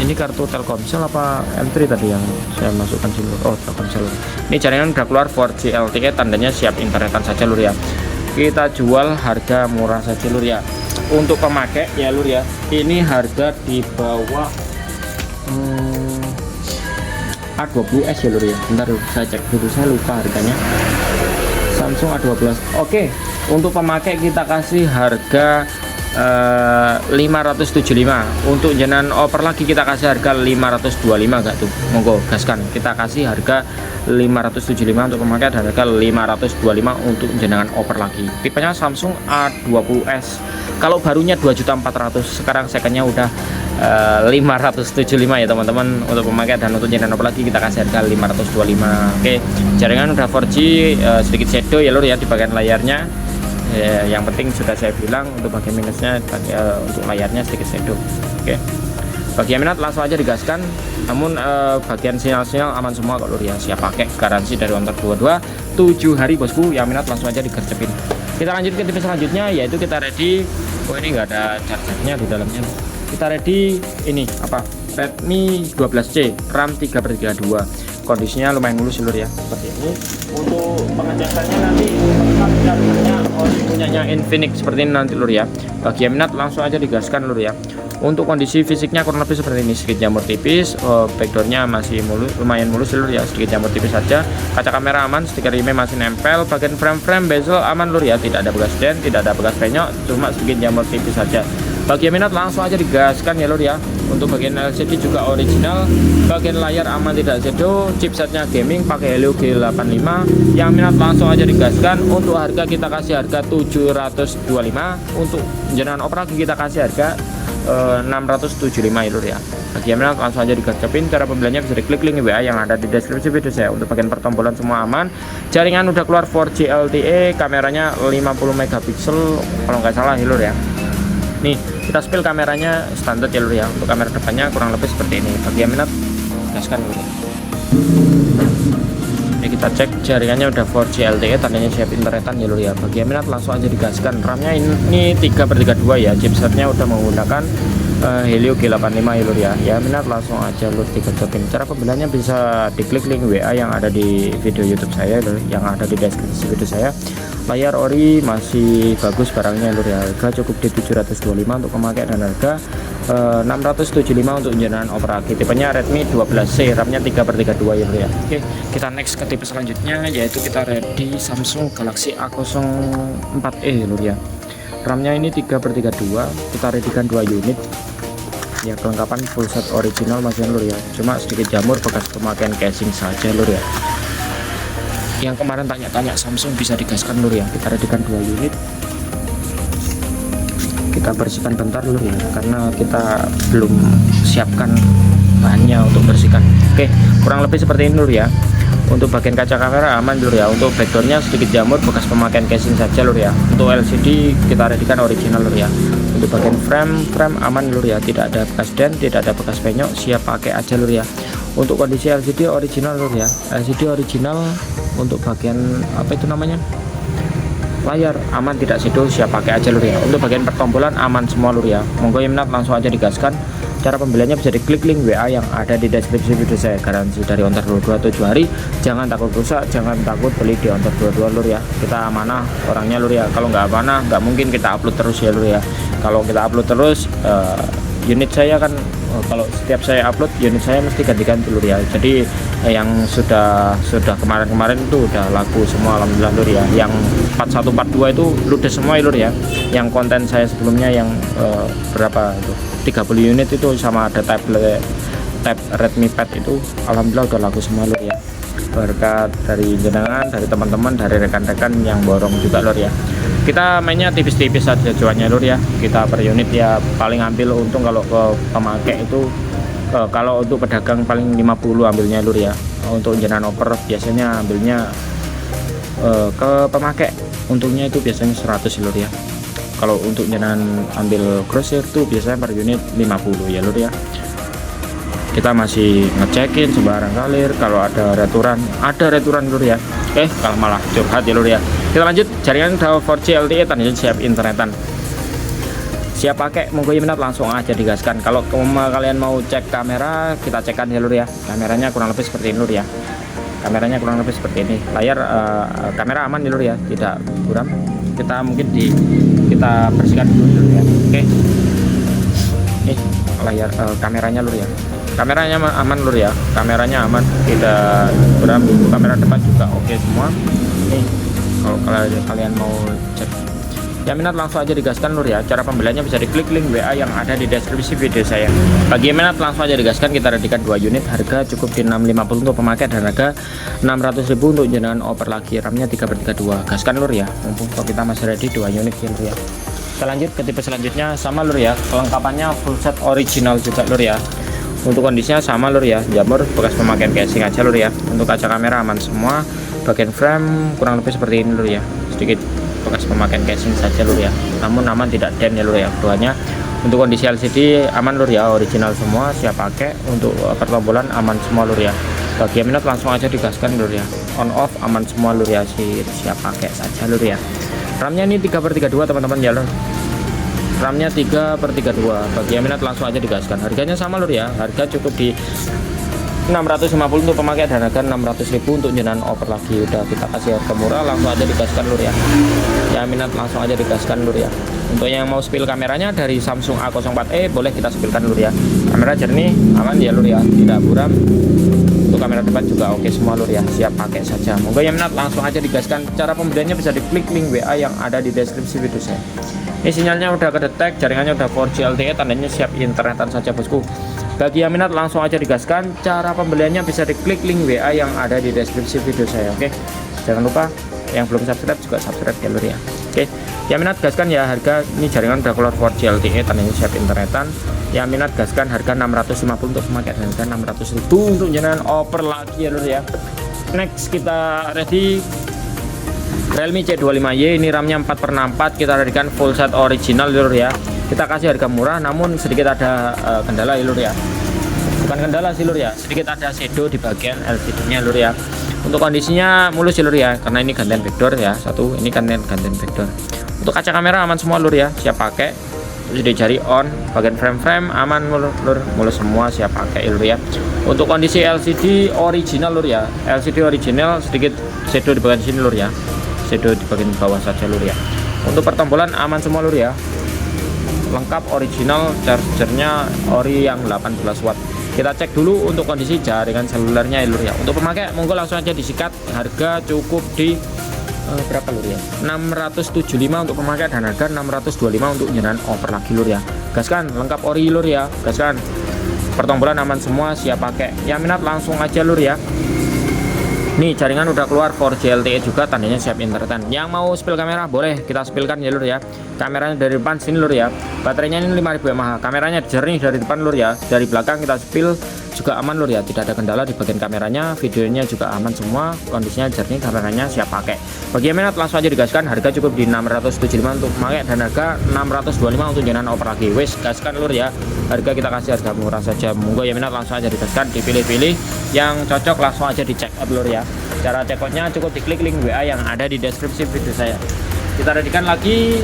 Ini kartu Telkomsel apa M3 tadi yang saya masukkan sini? Oh, Telkomsel. Ini jaringan udah keluar 4G LTE, tandanya siap internetan saja lur ya. Kita jual harga murah saja lur ya. Untuk pemakai ya lur ya, ini harga di bawah A20s ya lur ya. Bentar lur, saya cek dulu, saya lupa harganya. Samsung A12. Oke, untuk pemakai kita kasih harga 575. Untuk jenengan oper lagi kita kasih harga 525 enggak tuh? Monggo gaskan. Kita kasih harga 575 untuk pemakai dan harga 525 untuk jenengan oper lagi. Tipenya Samsung A20s. Kalau barunya 2.400.000, sekarang secondnya udah 575 ya teman-teman untuk pemakai, dan untuk jenengan oper lagi kita kasih harga 525. Oke, jaringan udah 4G, sedikit shadow ya lur ya di bagian layarnya. Yang penting sudah saya bilang untuk bagian minusnya untuk layarnya sedikit shadow. Oke, bagi yang minat langsung aja digaskan. Namun bagian sinyal-sinyal aman semua kok lur ya, siap pakai, garansi dari Ontar 22 7 hari bosku. Yang minat langsung aja digercepin. Kita lanjut ke tipe selanjutnya, yaitu kita ready. Oh ini enggak ada chargernya di dalamnya. Kita ready ini apa, Redmi 12C RAM 3/32. Kondisinya lumayan mulus lur ya, seperti ini. Untuk pengecekannya nanti punyanya Infinix seperti ini nanti lur ya. Bagi yang minat langsung aja digaskan lur ya. Untuk kondisi fisiknya kurang lebih seperti ini, sedikit jamur tipis, backdoornya masih mulus, lumayan mulus lur ya, sedikit jamur tipis saja. Kaca kamera aman, stiker IMEI masih nempel, bagian frame bezel aman lur ya, tidak ada bekas dent, tidak ada bekas penyok, cuma sedikit jamur tipis saja. Bagi yang minat langsung aja digaskan ya lur ya. Untuk bagian LCD juga original, bagian layar aman tidak shadow, chipsetnya gaming pakai Helio G85. Yang minat langsung aja digaskan. Untuk harga kita kasih harga 725, untuk jenengan operasi kita kasih harga 675 ya lur ya. Bagi yang minat langsung aja digaskan. Cara pembeliannya bisa diklik link WA yang ada di deskripsi video saya. Untuk bagian pertombolan semua aman, jaringan udah keluar 4G LTE, kameranya 50 megapiksel kalau nggak salah ya lur ya. Nih kita spill kameranya standar ya lur ya. Untuk kamera depannya kurang lebih seperti ini. Bagi yang minat gaskan lur ya. Ini kita cek jaringannya udah 4G LTE, tandanya siap internetan ya lur ya. Bagi yang minat langsung aja digaskan. RAM-nya ini 3/32 ya. Chipsetnya udah menggunakan Helio G85 ya lur ya. Ya minat langsung aja lur digercepin. Cara pembeliannya bisa diklik link WA yang ada di video YouTube saya lur, yang ada di deskripsi video saya. Layar ori masih bagus barangnya lur ya. Harga cukup di 725 untuk pemakai dan harga 675 untuk jenengan operasi. Tipenya Redmi 12C, RAM-nya 3/32 ya lur ya. Oke, kita next ke tipe selanjutnya, yaitu kita ready Samsung Galaxy A04e lur ya. RAM-nya ini 3/32, kita readykan 2 unit. Ya kelengkapan full set original masih lur ya. Cuma sedikit jamur bekas pemakaian casing saja lur ya. Yang kemarin tanya-tanya Samsung bisa digaskan lur ya. Kita readykan 2 unit. Kita bersihkan bentar lur ya, karena kita belum siapkan bahannya untuk bersihkan. Oke, kurang lebih seperti ini lur ya. Untuk bagian kaca kamera aman lur ya. Untuk backdoornya sedikit jamur bekas pemakaian casing saja lur ya. Untuk LCD kita readykan original lur ya. Untuk bagian frame aman lur ya, tidak ada bekas dent, tidak ada bekas penyok, siap pakai aja lur ya. Untuk kondisi LCD original lur ya. LCD original. Untuk bagian apa itu namanya, layar aman tidak shadow, siap pakai aja lur ya. Untuk bagian pertombolan aman semua lur ya. Monggo yang minat langsung aja digaskan. Cara pembeliannya bisa diklik link WA yang ada di deskripsi video saya. Garansi dari Ontar 22 7 hari. Jangan takut rusak, jangan takut beli di Ontar 22 lur ya. Kita amanah orangnya lur ya. Kalau nggak amanah nggak mungkin kita upload terus ya lur ya. Kalau kita upload terus unit saya kan, kalau setiap saya upload unit saya mesti ganti-ganti lur ya. Jadi yang sudah kemarin itu udah laku semua alhamdulillah lur ya. Yang 41 42 itu ludes semua ya lur ya. Yang konten saya sebelumnya yang berapa itu 30 unit itu sama ada tab Redmi Pad itu alhamdulillah udah laku semua lur ya. Berkat dari jenengan, dari teman-teman, dari rekan-rekan yang borong juga lur ya. Kita mainnya tipis-tipis saja cuannya lur ya. Kita per unit ya paling ambil untung kalau ke pemakai itu, kalau untuk pedagang paling 50 ambilnya lur ya. Untuk jenengan oper biasanya ambilnya ke pemakai untungnya itu biasanya 100 lur ya. Kalau untuk jenengan ambil grosir tuh biasanya per unit 50 ya lur ya. Kita masih ngecekin sembarang kalir, kalau ada returan lur ya. Kalau malah curhat ya lur ya. Kita lanjut, jaringan udah 4G LTE, tandanya siap internetan, siap pakai. Monggo minat langsung aja digaskan. Kalau kalian mau cek kamera, kita cekkan ya lur ya. Kameranya kurang lebih seperti ini lur ya. Kameranya kurang lebih seperti ini. Layar kamera aman ya lur ya, tidak buram. Kita mungkin kita bersihkan dulu ya. Oke. Nih layar kameranya lur ya. Kameranya aman lur ya, kameranya aman, tidak buram. Kamera depan juga oke semua. Nih kalau kalian mau cek, yang minat langsung aja digaskan lur ya. Cara pembeliannya bisa diklik link WA yang ada di deskripsi video saya. Bagi yang minat langsung aja digaskan, kita readykan 2 unit, harga cukup di 650 untuk pemakai dan harga 600.000 untuk jenengan oper lagi. RAM-nya 3/32. Gaskan lur ya, mumpung kita masih ready 2 unit ya lur ya. Kita lanjut ke tipe selanjutnya, sama lur ya, kelengkapannya full set original juga lur ya. Untuk kondisinya sama lur ya, jamur bekas pemakaian casing aja lur ya. Untuk kaca kamera aman semua, bagian frame kurang lebih seperti ini lur ya, sedikit bekas pemakaian casing saja lur ya, namun aman, tidak dent ya lur ya keduanya. Untuk kondisi LCD aman lur ya, original semua, siap pakai. Untuk pertombolan aman semua lur ya. Bagi yang minat langsung aja digaskan lur ya, on off aman semua lur ya, siap pakai saja lur ya. RAM-nya ini 3/32 teman-teman ya lur, RAM-nya 3/32. Bagi yang minat langsung aja digaskan. Harganya sama lur ya, harga cukup di 650 untuk pemakai dan harga 600.000 untuk jenengan oper lagi. Udah kita kasih harga murah, langsung aja digaskan lur ya. Yang minat langsung aja digaskan lur ya. Untuk yang mau spill kameranya dari Samsung A04e boleh kita spillkan lur ya. Kamera jernih, aman ya lur ya, tidak buram. Untuk kamera depan juga oke semua lur ya, siap pakai saja. Moga yang minat langsung aja digaskan. Cara pembeliannya bisa diklik link WA yang ada di deskripsi video saya. Ini sinyalnya udah kedetek, jaringannya udah 4G LTE, tandanya siap internetan saja bosku. Bagi yang minat langsung aja digaskan. Cara pembeliannya bisa diklik link WA yang ada di deskripsi video saya. Oke, jangan lupa yang belum subscribe juga subscribe ya lur ya. Oke, yang minat gaskan ya, harga ini jaringan udah keluar 4G LTE, tandanya siap internetan. Yang minat gaskan harga 650 untuk pemakai dan harga 600.000 untuk jenengan oper lagi ya lur ya. Next kita ready Realme C25Y, ini RAM-nya 4/64, kita readykan full set original lur ya. Kita kasih harga murah, namun sedikit ada kendala ya lur ya. Bukan kendala sih lur ya, sedikit ada shadow di bagian LCD-nya lur ya. Untuk kondisinya mulus ya lur ya, karena ini gantian backdoor ya, satu ini gantian backdoor. Untuk kaca kamera aman semua lur ya, siap pakai. Sudah jari on, bagian frame aman lur, mulus semua, siap pakai lur ya. Untuk kondisi LCD original lur ya, LCD original, sedikit shadow di bagian sini lur ya, shadow di bagian bawah saja lur ya. Untuk pertombolan aman semua lur ya, lengkap original, chargernya ori yang 18 watt. Kita cek dulu untuk kondisi jaringan selulernya ya lur ya. Untuk pemakai monggo langsung aja disikat, harga cukup di berapa lur ya, 675 untuk pemakai dan harga 625 untuk jenengan oper lagi lur ya. Gaskan, lengkap ori lur ya, gaskan. Pertombolan aman semua, siap pakai. Yang minat langsung aja lur ya. Nih jaringan udah keluar 4G LTE juga, tandanya siap internetan. Yang mau spill kamera boleh kita spillkan ya lur ya. Kameranya dari depan sini lur ya, baterainya ini 5000 mAh, kameranya jernih dari depan lur ya. Dari belakang kita spill juga aman lur ya, tidak ada kendala di bagian kameranya. Videonya juga aman semua, kondisinya jernih, kameranya siap pakai. Bagi yang minat langsung aja digaskan, harga cukup di 675 untuk pemakai dan harga 625 untuk jenengan oper lagi. Wes gaskan lur ya, harga kita kasih harga murah saja. Monggo yang minat langsung aja digaskan, dipilih-pilih yang cocok, langsung aja di check out lur ya. Cara cekotnya cukup diklik link WA yang ada di deskripsi video saya. Kita readykan lagi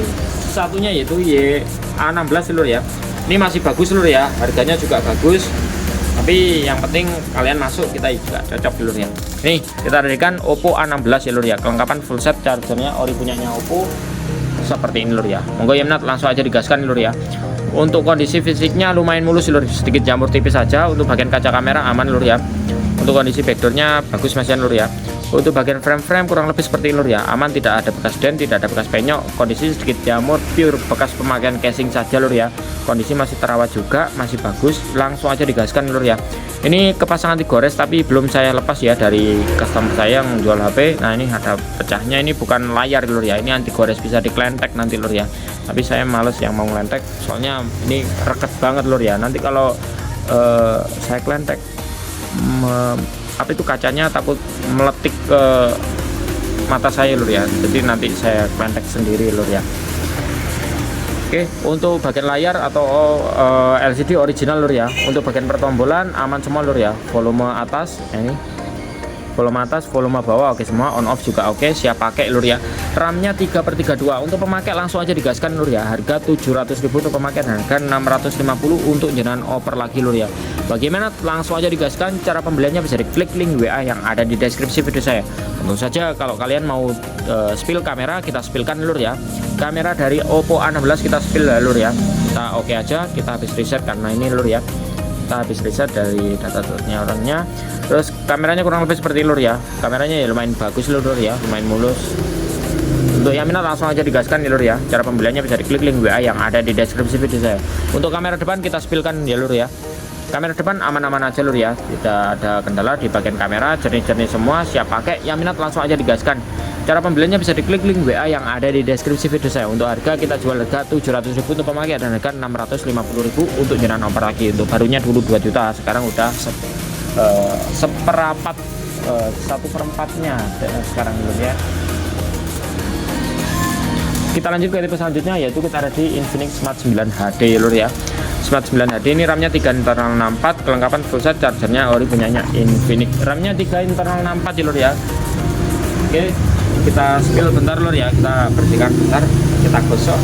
satunya yaitu YA16 lur ya. Ini masih bagus lur ya, harganya juga bagus. Tapi yang penting kalian masuk, kita juga cocok lur ya. Nih kita readykan Oppo A16 ya lur ya, kelengkapan full set, chargernya ori punyanya Oppo seperti ini lur ya. Monggo yang minat langsung aja digaskan lur ya. Untuk kondisi fisiknya lumayan mulus lur, sedikit jamur tipis saja. Untuk bagian kaca kamera aman lur ya. Untuk kondisi backdoornya bagus masih lur ya. Untuk bagian frame kurang lebih seperti lur ya, aman, tidak ada bekas dent, tidak ada bekas penyok. Kondisi sedikit jamur, pure bekas pemakaian casing saja lur ya. Kondisi masih terawat juga, masih bagus, langsung aja digaskan lur ya. Ini kepasang anti gores tapi belum saya lepas ya dari customer saya yang jual HP. Nah ini ada pecahnya, ini bukan layar lur ya, ini anti gores, bisa diklentek nanti lur ya. Tapi saya males yang mau ngelentek, soalnya ini reket banget lur ya. Nanti kalau saya klentek apa itu kacanya takut meletik ke mata saya lur ya, jadi nanti saya klentek sendiri lur ya. Oke, untuk bagian layar atau LCD original lur ya. Untuk bagian pertombolan aman semua lur ya, volume atas ini, volume atas, volume bawah oke semua, on off juga oke, siap pakai lur ya. RAM-nya 3/32. Untuk pemakai langsung aja digaskan lur ya, harga 700.000 untuk pemakai dan harga 650 untuk jenengan oper lagi lur ya. Bagaimana langsung aja digaskan, cara pembeliannya bisa diklik link WA yang ada di deskripsi video saya. Tentu saja kalau kalian mau spill kamera, kita spillkan lur ya. Kamera dari Oppo A16 kita spill ya lur ya. Kita oke aja, kita habis reset karena ini lur ya. kita habis riset dari data-datanya orangnya. Terus kameranya kurang lebih seperti lur ya, kameranya ya lumayan bagus lur ya, lumayan mulus. Untuk yang minat langsung aja digaskan ya lur ya. Cara pembeliannya bisa diklik link WA yang ada di deskripsi video saya. Untuk kamera depan kita spillkan ya lur ya. Kamera depan aman-aman aja lur ya, tidak ada kendala di bagian kamera, jernih-jernih semua, siap pakai. Yang minat langsung aja digaskan. Cara pembeliannya bisa diklik link WA yang ada di deskripsi video saya. Untuk harga kita jual harga 700.000 untuk pemakai dan harga 650.000 untuk jenengan oper lagi. Untuk barunya dulu 2 juta, sekarang udah seperapat 1/4-nya sekarang lur ya. Kita lanjut ke tipe selanjutnya, yaitu kita ada di Infinix Smart 9 HD lur ya. Smart 9 HD ini RAM-nya 3 internal 64, kelengkapan full set, chargernya ori punyanya Infinix. RAM-nya 3 internal 64 ya lur ya. Oke, kita spill bentar lur ya, kita bersihkan bentar, kita gosok.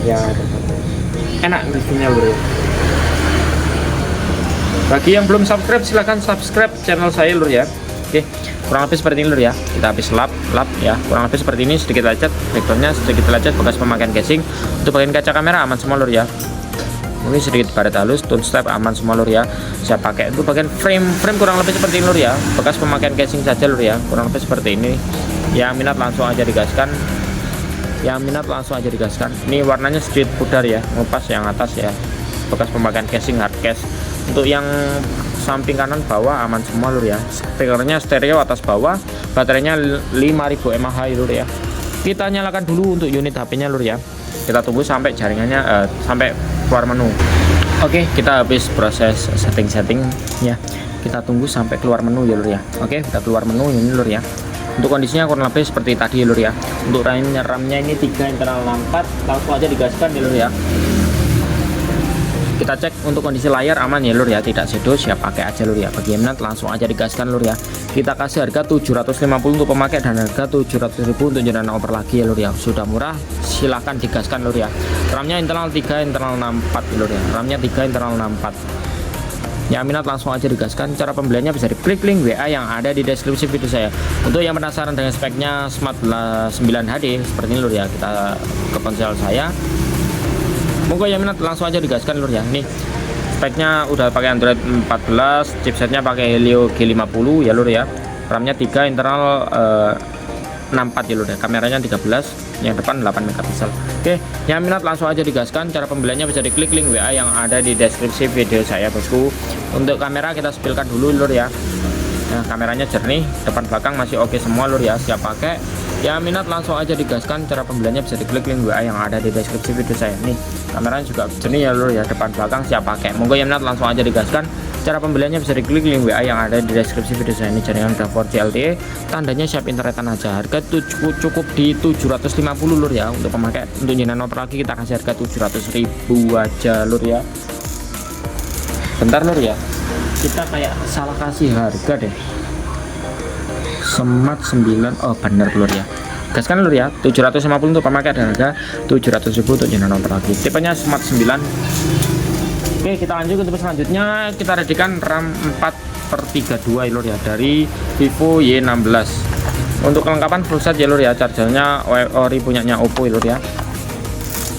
Ya, enak reviewnya lur ya. Bagi yang belum subscribe silahkan subscribe channel saya lur ya. Oke, kurang lebih seperti ini lur ya. Kita habis lap ya, kurang lebih seperti ini. Sedikit lecet, backgroundnya sedikit lecet bekas pemakaian casing. Untuk bagian kaca kamera aman semua lur ya. Ini sedikit baret halus, tone step aman semua lur ya. Saya pakai itu bagian frame kurang lebih seperti ini lur ya. Bekas pemakaian casing saja lur ya, kurang lebih seperti ini. Yang minat langsung aja digaskan. Ini warnanya sedikit pudar ya, ngupas yang atas ya. Bekas pemakaian casing hard case. Untuk yang samping kanan bawah aman semua lur ya. Speakernya stereo atas bawah, baterainya 5000 mAh lur ya. Kita nyalakan dulu untuk unit HP-nya lur ya. Kita tunggu sampai jaringannya sampai keluar menu. Oke, kita habis proses setting ya. Kita tunggu sampai keluar menu ya lur ya. Oke, kita keluar menu ini lur ya. Untuk kondisinya kurang lebih seperti tadi lur ya. Untuk RAM-nya ini 3 internal 64, langsung aja digaskan ya lur ya. Kita cek untuk kondisi layar aman ya lur ya, tidak shadow, siap pakai aja lur ya. Bagi yang minat langsung aja digaskan lur ya. Kita kasih harga 750 untuk pemakai dan harga 700.000 untuk jenengan oper lagi ya lur ya. Sudah murah, silahkan digaskan lur ya. RAM-nya internal 3 internal 64 lur ya. RAM-nya 3 internal 64. Yang minat langsung aja digaskan. Cara pembeliannya bisa diklik link WA yang ada di deskripsi video saya. Untuk yang penasaran dengan speknya Smart 9 HD seperti ini lur ya, kita ke ponsel saya. Monggo yang minat langsung aja digaskan lur ya. Nih speknya udah pakai Android 14, chipsetnya pakai Helio G50 ya lur ya. RAM-nya 3 internal 64 ya lur ya. Kameranya 13, yang depan 8 megapiksel. Oke, yang minat langsung aja digaskan. Cara pembeliannya bisa diklik link WA yang ada di deskripsi video saya bosku. Untuk kamera kita spillkan dulu lur ya. Nah, kameranya jernih, depan belakang masih oke semua lur ya, siap pakai. Yang minat langsung aja digaskan. Cara pembeliannya bisa diklik link WA yang ada di deskripsi video saya. Nih, kameranya juga jernih ya lur ya, depan belakang siap pakai. Monggo yang minat langsung aja digaskan. Cara pembeliannya bisa diklik link WA yang ada di deskripsi video saya. Ini jaringan udah 4G LTE, tandanya siap internetan aja. Harga cukup di 750 lur ya. Untuk pemakai, untuk jenengan oper lagi kita kasih harga 700.000 aja lur ya. Bentar lur ya, kita kayak salah kasih harga deh. Smart 9, oh bener lur ya, gaskan lur ya. 750 untuk pemakai dan harga 700.000 untuk jenengan oper lagi. Tipenya Smart 9. Oke, kita lanjut ke tipe selanjutnya. Kita readikan RAM 4/32 lur ya, dari Vivo Y16. Untuk kelengkapan full set ya lur ya. Chargernya ori punyanya Oppo lur ya.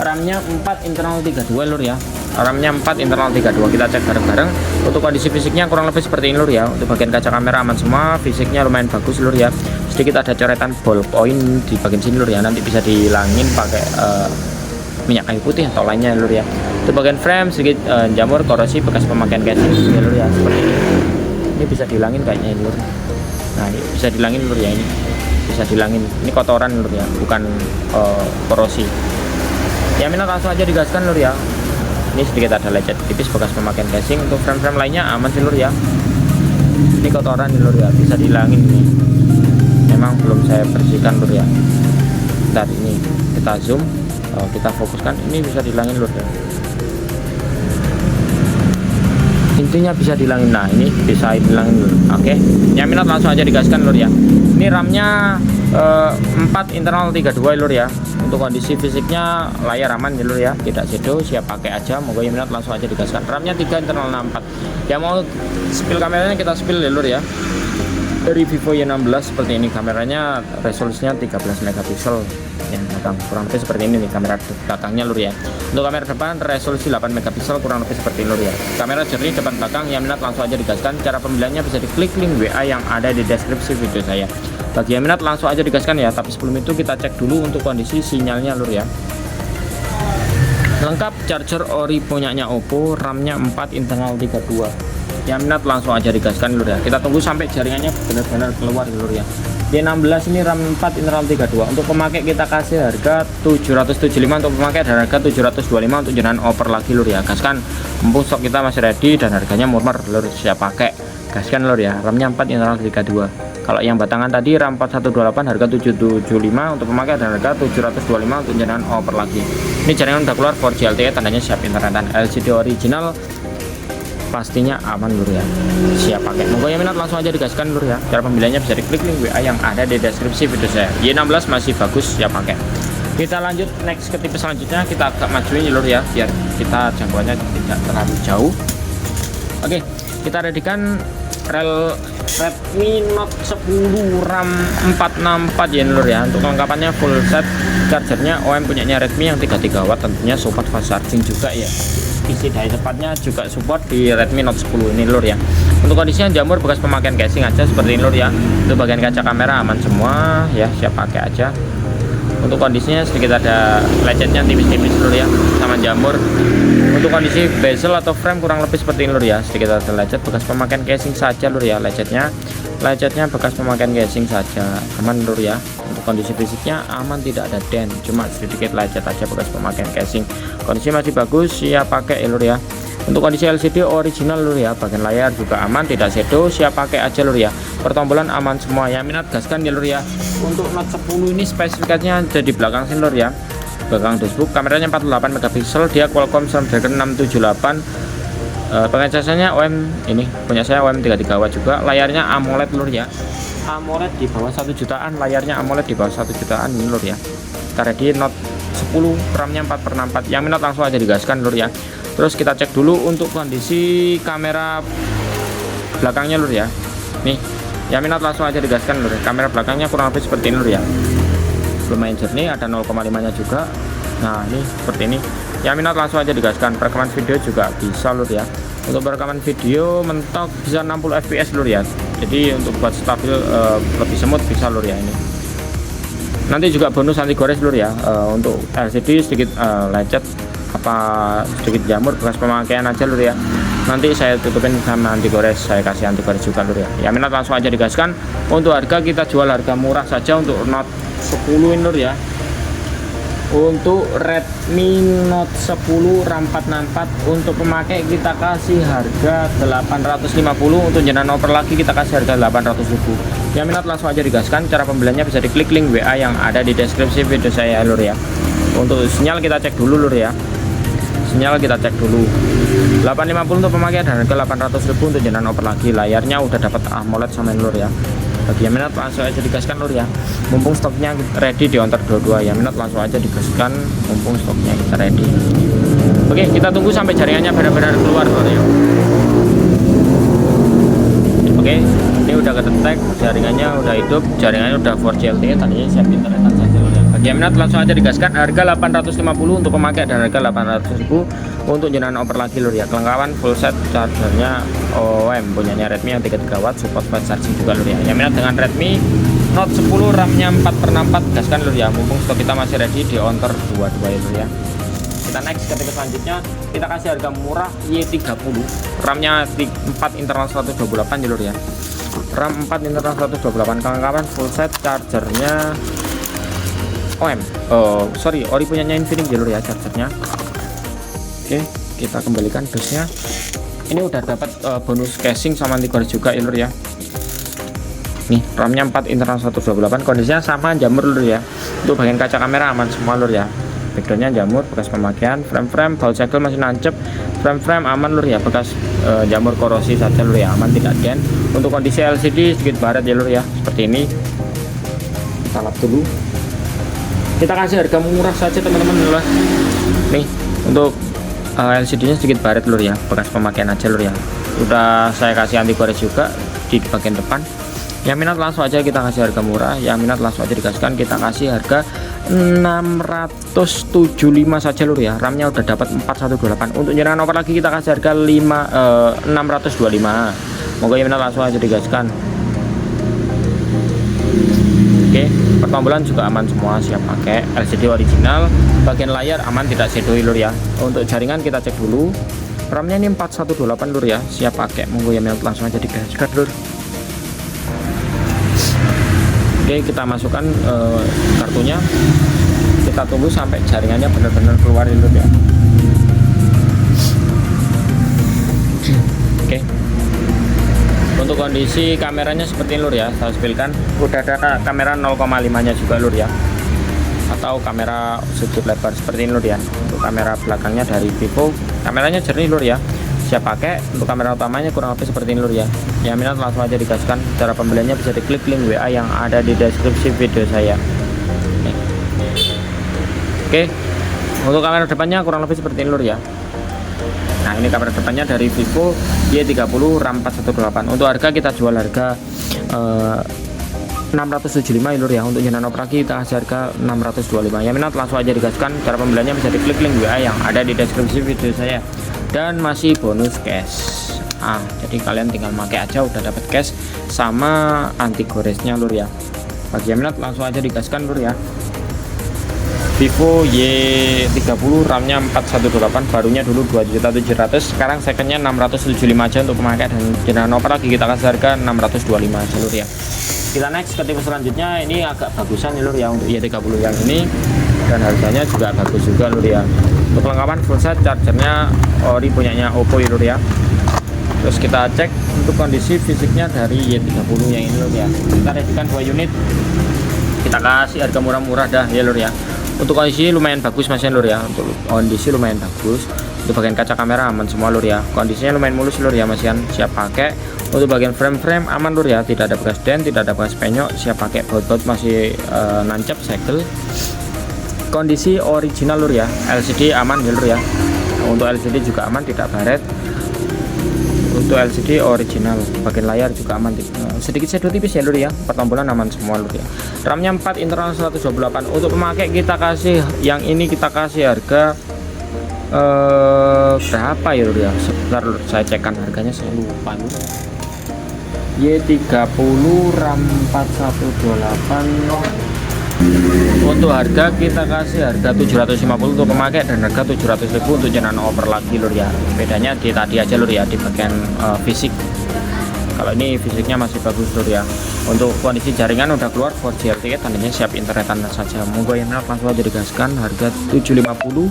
RAM-nya 4 internal 32 lur ya. RAM-nya 4 internal 32. Kita cek bareng-bareng. Untuk kondisi fisiknya kurang lebih seperti ini lur ya. Untuk bagian kaca kamera aman semua, fisiknya lumayan bagus lur ya. Sedikit ada coretan ballpoint di bagian sini lur ya. Nanti bisa dihilangin pakai minyak kayu putih atau lainnya lur ya. Untuk bagian frame sedikit jamur, korosi, bekas pemakaian casing ya lur ya, seperti ini. Ini bisa dihilangin kayaknya lur. Nah, ini bisa dihilangin lur ya, ini bisa dihilangin. Ini kotoran lur ya, bukan korosi. Ya minat langsung aja digaskan lur ya. Ini sedikit ada lecet tipis bekas pemakaian casing. Untuk frame-frame lainnya aman sih lur ya. Ini kotoran lur ya, bisa dihilangin nih. Memang belum saya bersihkan lur ya. Bentar, ini kita zoom, kita fokuskan, ini bisa dihilangin lur ya. Intinya bisa dihilangin. Nah, ini bisa dihilangin lur. Oke, yang minat langsung aja digaskan lur ya. Ini RAM-nya 4 internal 32 lur ya. Untuk kondisi fisiknya layar aman ya lur ya, tidak shadow, siap pakai aja. Moga yang minat langsung aja digaskan. RAM-nya 3 internal 64. Yang mau spill kameranya kita spill ya lur ya. dari Vivo Y16 seperti ini. Kameranya resolusinya 13 megapiksel yang belakang, kurang lebih seperti ini nih kamera belakangnya lur ya. Untuk kamera depan resolusi 8 megapiksel kurang lebih seperti ini lur ya. Kamera jernih depan belakang, yang minat langsung aja digaskan. Cara pembeliannya bisa diklik link WA yang ada di deskripsi video saya. Bagi yang minat langsung aja digaskan ya, tapi sebelum itu kita cek dulu untuk kondisi sinyalnya lur ya. Lengkap charger ori punyanya Oppo, RAM-nya 4, internal 32. Yang minat langsung aja digaskan lur ya. Kita tunggu sampai jaringannya benar-benar keluar lur ya. D16 ini RAM 4, internal 32. Untuk pemakai kita kasih harga 775, untuk pemakai dan harga 725 untuk jenengan oper lagi lur ya. Gaskan, mumpung stok kita masih ready dan harganya murmur lur, siap pakai. Gaskan lur ya. RAM-nya 4, internal 32. Kalau yang batangan tadi RAM 4128 harga 775, untuk pemakai dan harga 725 untuk jenengan oper lagi. Ini jaringan udah keluar 4G LTE, tandanya siap internetan. LCD original, pastinya aman lur ya, siap pakai. Monggo yang minat langsung aja digaskan lur ya. Cara pembeliannya bisa diklik link WA yang ada di deskripsi video saya. Y16 masih bagus, siap pakai. Kita lanjut next ke tipe selanjutnya. Kita agak majuin lur ya, biar kita jangkauannya tidak terlalu jauh. Oke, kita readykan Redmi Note 10 RAM 464 ya lur ya. Untuk kelengkapannya full set, chargernya OEM punyanya Redmi yang 33 watt, tentunya support fast charging juga ya. Isi daya cepatnya juga support di Redmi Note 10 ini lur ya. Untuk kondisinya jamur bekas pemakaian casing aja seperti ini lur ya. Untuk bagian kaca kamera aman semua ya, siap pakai aja. Untuk kondisinya sedikit ada lecetnya tipis-tipis lur ya, sama jamur. Untuk kondisi bezel atau frame kurang lebih seperti ini lur ya, sedikit ada lecet bekas pemakaian casing saja lur ya. Lecetnya bekas pemakaian casing saja, aman lur ya. Untuk kondisi fisiknya aman, tidak ada dent, cuma sedikit lecet aja bekas pemakaian casing. Kondisi masih bagus, siap pakai lur ya. Untuk kondisi LCD original lur ya, bagian layar juga aman, tidak shadow, siap pakai aja lur ya. Pertombolan aman semua, yang minat gaskan ya lur ya. Untuk Note 10 ini spesifikasinya ada di belakang sini lur ya. Belakang dashboard, kameranya 48 megapiksel, dia Qualcomm Snapdragon 678. Pengecasannya OEM ini punya saya OEM 33 watt juga. Layarnya AMOLED lur ya. AMOLED di bawah 1 jutaan, layarnya AMOLED di bawah 1 jutaan ini lur ya. Kita ready Note 10, RAM-nya 4/4. Yang minat langsung aja digaskan lur ya. Terus kita cek dulu untuk kondisi kamera belakangnya lur ya. Nih, yang minat langsung aja digaskan lur. Kamera belakangnya kurang lebih seperti ini lur ya. Lumayan jernih, ada 0,5 nya juga. Nah, ini seperti ini. Yang minat langsung aja digaskan. Perekaman video juga bisa lur ya. Untuk perekaman video mentok bisa 60 fps lur ya. Jadi untuk buat stabil lebih smooth bisa lur ya ini. Nanti juga bonus anti gores lur ya. Untuk LCD sedikit lecet apa sedikit jamur bekas pemakaian aja lur ya. Nanti saya tutupin sama anti gores, saya kasih anti gores juga lur ya. Yang minat langsung aja digaskan. Untuk harga kita jual harga murah saja untuk Note 10 ini lur ya. Untuk Redmi Note 10 RAM 464 untuk pemakai kita kasih harga 850, untuk jenengan oper lagi kita kasih harga 800.000. Yang minat langsung aja digaskan. Cara pembeliannya bisa diklik link WA yang ada di deskripsi video saya lur ya. Untuk sinyal kita cek dulu lur ya. Sinyal kita cek dulu. 850 untuk pemakai dan harga 800.000 untuk jenengan oper lagi. Layarnya udah dapat AMOLED sama lur ya. Bagi yang minat langsung aja digaskan lur ya. Mumpung stoknya ready di Onter 22, yang minat langsung aja digaskan mumpung stoknya kita ready. Oke, kita tunggu sampai jaringannya benar-benar keluar lur ya. Oke, ini udah kedetek, jaringannya udah hidup, jaringannya udah 4G LTE, tadinya siap internetan saja lur ya. Bagi yang minat langsung aja digaskan, harga 850 untuk pemakai dan harga 800.000 untuk jenengan oper lagi lur ya. Kelengkapan full set, chargernya OEM punyanya Redmi yang 33 watt, support fast charging juga lur ya. Yang minat dengan Redmi Note 10 RAM-nya 4/4, gaskan lur ya. Mumpung stok kita masih ready di Onter 22 lur ya. Kita next ke tipe selanjutnya, kita kasih harga murah Y30, RAM-nya 4 internal 128 lur ya. RAM 4 internal 128, kelengkapan full set, chargernya OEM. Ori punyanya Infinix lur ya chargernya. Oke, kita kembalikan dusnya. Ini udah dapat bonus casing sama anti gores juga lur ya. Nih, RAM-nya 4 internal 128, kondisinya sama jamur lur ya. Untuk bagian kaca kamera aman semua lur ya. Backgroundnya jamur bekas pemakaian, frame baut segel masih nancep, frame aman lur ya, bekas jamur korosi saja lur ya, aman tidak dent. Untuk kondisi LCD sedikit baret ya lur ya, seperti ini. Kita lap dulu. Kita kasih harga murah saja teman-teman lur. Nih, untuk LCD nya sedikit baret lur ya, bekas pemakaian aja lur ya. Udah saya kasih anti gores juga di bagian depan. Yang minat langsung aja kita kasih harga murah, yang minat langsung aja digaskan, kita kasih harga 675 saja lur ya. RAM-nya udah dapat 4128. Untuk jenengan over lagi kita kasih harga 625. Moga yang minat langsung aja digaskan. Oke, pertombolan juga aman semua, siap pakai, LCD original, bagian layar aman tidak sedoi lur ya. Untuk jaringan kita cek dulu, RAM-nya ini 4128 lur ya, siap pakai, monggo yang minat langsung aja digaskan lur. Oke, kita masukkan kartunya, kita tunggu sampai jaringannya benar-benar keluar lur ya. Oke, untuk kondisi kameranya seperti ini lur ya, saya sepilkan udah ada kamera 0,5 nya juga lur ya, atau kamera sudut lebar seperti ini lur ya. Untuk kamera belakangnya dari Vivo, kameranya jernih lur ya, siap pakai. Untuk kamera utamanya kurang lebih seperti ini lur ya. Yang minat langsung aja digaskan, cara pembeliannya bisa diklik link WA yang ada di deskripsi video saya. Oke, untuk kamera depannya kurang lebih seperti ini lur ya. Nah, ini kamera depannya dari Vivo Y30 RAM 4128. Untuk harga kita jual harga 675 lur ya. Untuk jenengan operasi kita kasih harga 625. Yang minat langsung aja digaskan, cara pembeliannya bisa diklik link WA yang ada di deskripsi video saya. Dan masih bonus cash. Jadi kalian tinggal pakai aja udah dapat cash sama anti goresnya lur ya. Bagi yang minat langsung aja digaskan lur ya. Vivo Y30 RAM-nya 418, barunya dulu 2.700.000, sekarang secondnya 675 aja untuk pemakai, dan jenengan oper lagi kita kasih harga 625 aja lur ya. Kita next ke tipe selanjutnya, ini agak bagusan ya lur ya untuk Y30 yang ini, dan harganya juga bagus juga lur ya. Untuk kelengkapan full set, chargernya ori punyanya Oppo ya lur ya. Terus kita cek untuk kondisi fisiknya dari Y30 yang ini lur ya. Kita readikan 2 unit, kita kasih harga murah-murah dah ya lur ya. Untuk kondisi lumayan bagus mas lur ya. Untuk kondisi lumayan bagus. Untuk bagian kaca kamera aman semua lur ya. Kondisinya lumayan mulus lur ya mas Yan, siap pakai. Untuk bagian frame aman lur ya, tidak ada bekas dent, tidak ada bekas penyok, siap pakai. Baut-baut masih nancep segel. Kondisi original lur ya. LCD aman ya lur ya. Untuk LCD juga aman, tidak baret. Untuk LCD original, bagian layar juga aman, sedikit shadow tipis ya lur ya. Pertombolan aman semua lur ya. RAM-nya 4, internal 128. Untuk pemakai kita kasih yang ini, kita kasih harga berapa ya lur ya. Sebentar lur, saya cekkan harganya, saya lupa lur. Y30 RAM 4128. Untuk harga kita kasih harga 750 untuk pemakai, dan harga 700.000 untuk jenengan over lagi lur ya. Bedanya di tadi aja lur ya, di bagian fisik. Kalau ini fisiknya masih bagus lur ya. Untuk kondisi jaringan udah keluar 4G LTE, tandanya siap internetan saja. Monggo yang minat langsung aja digaskan, harga 750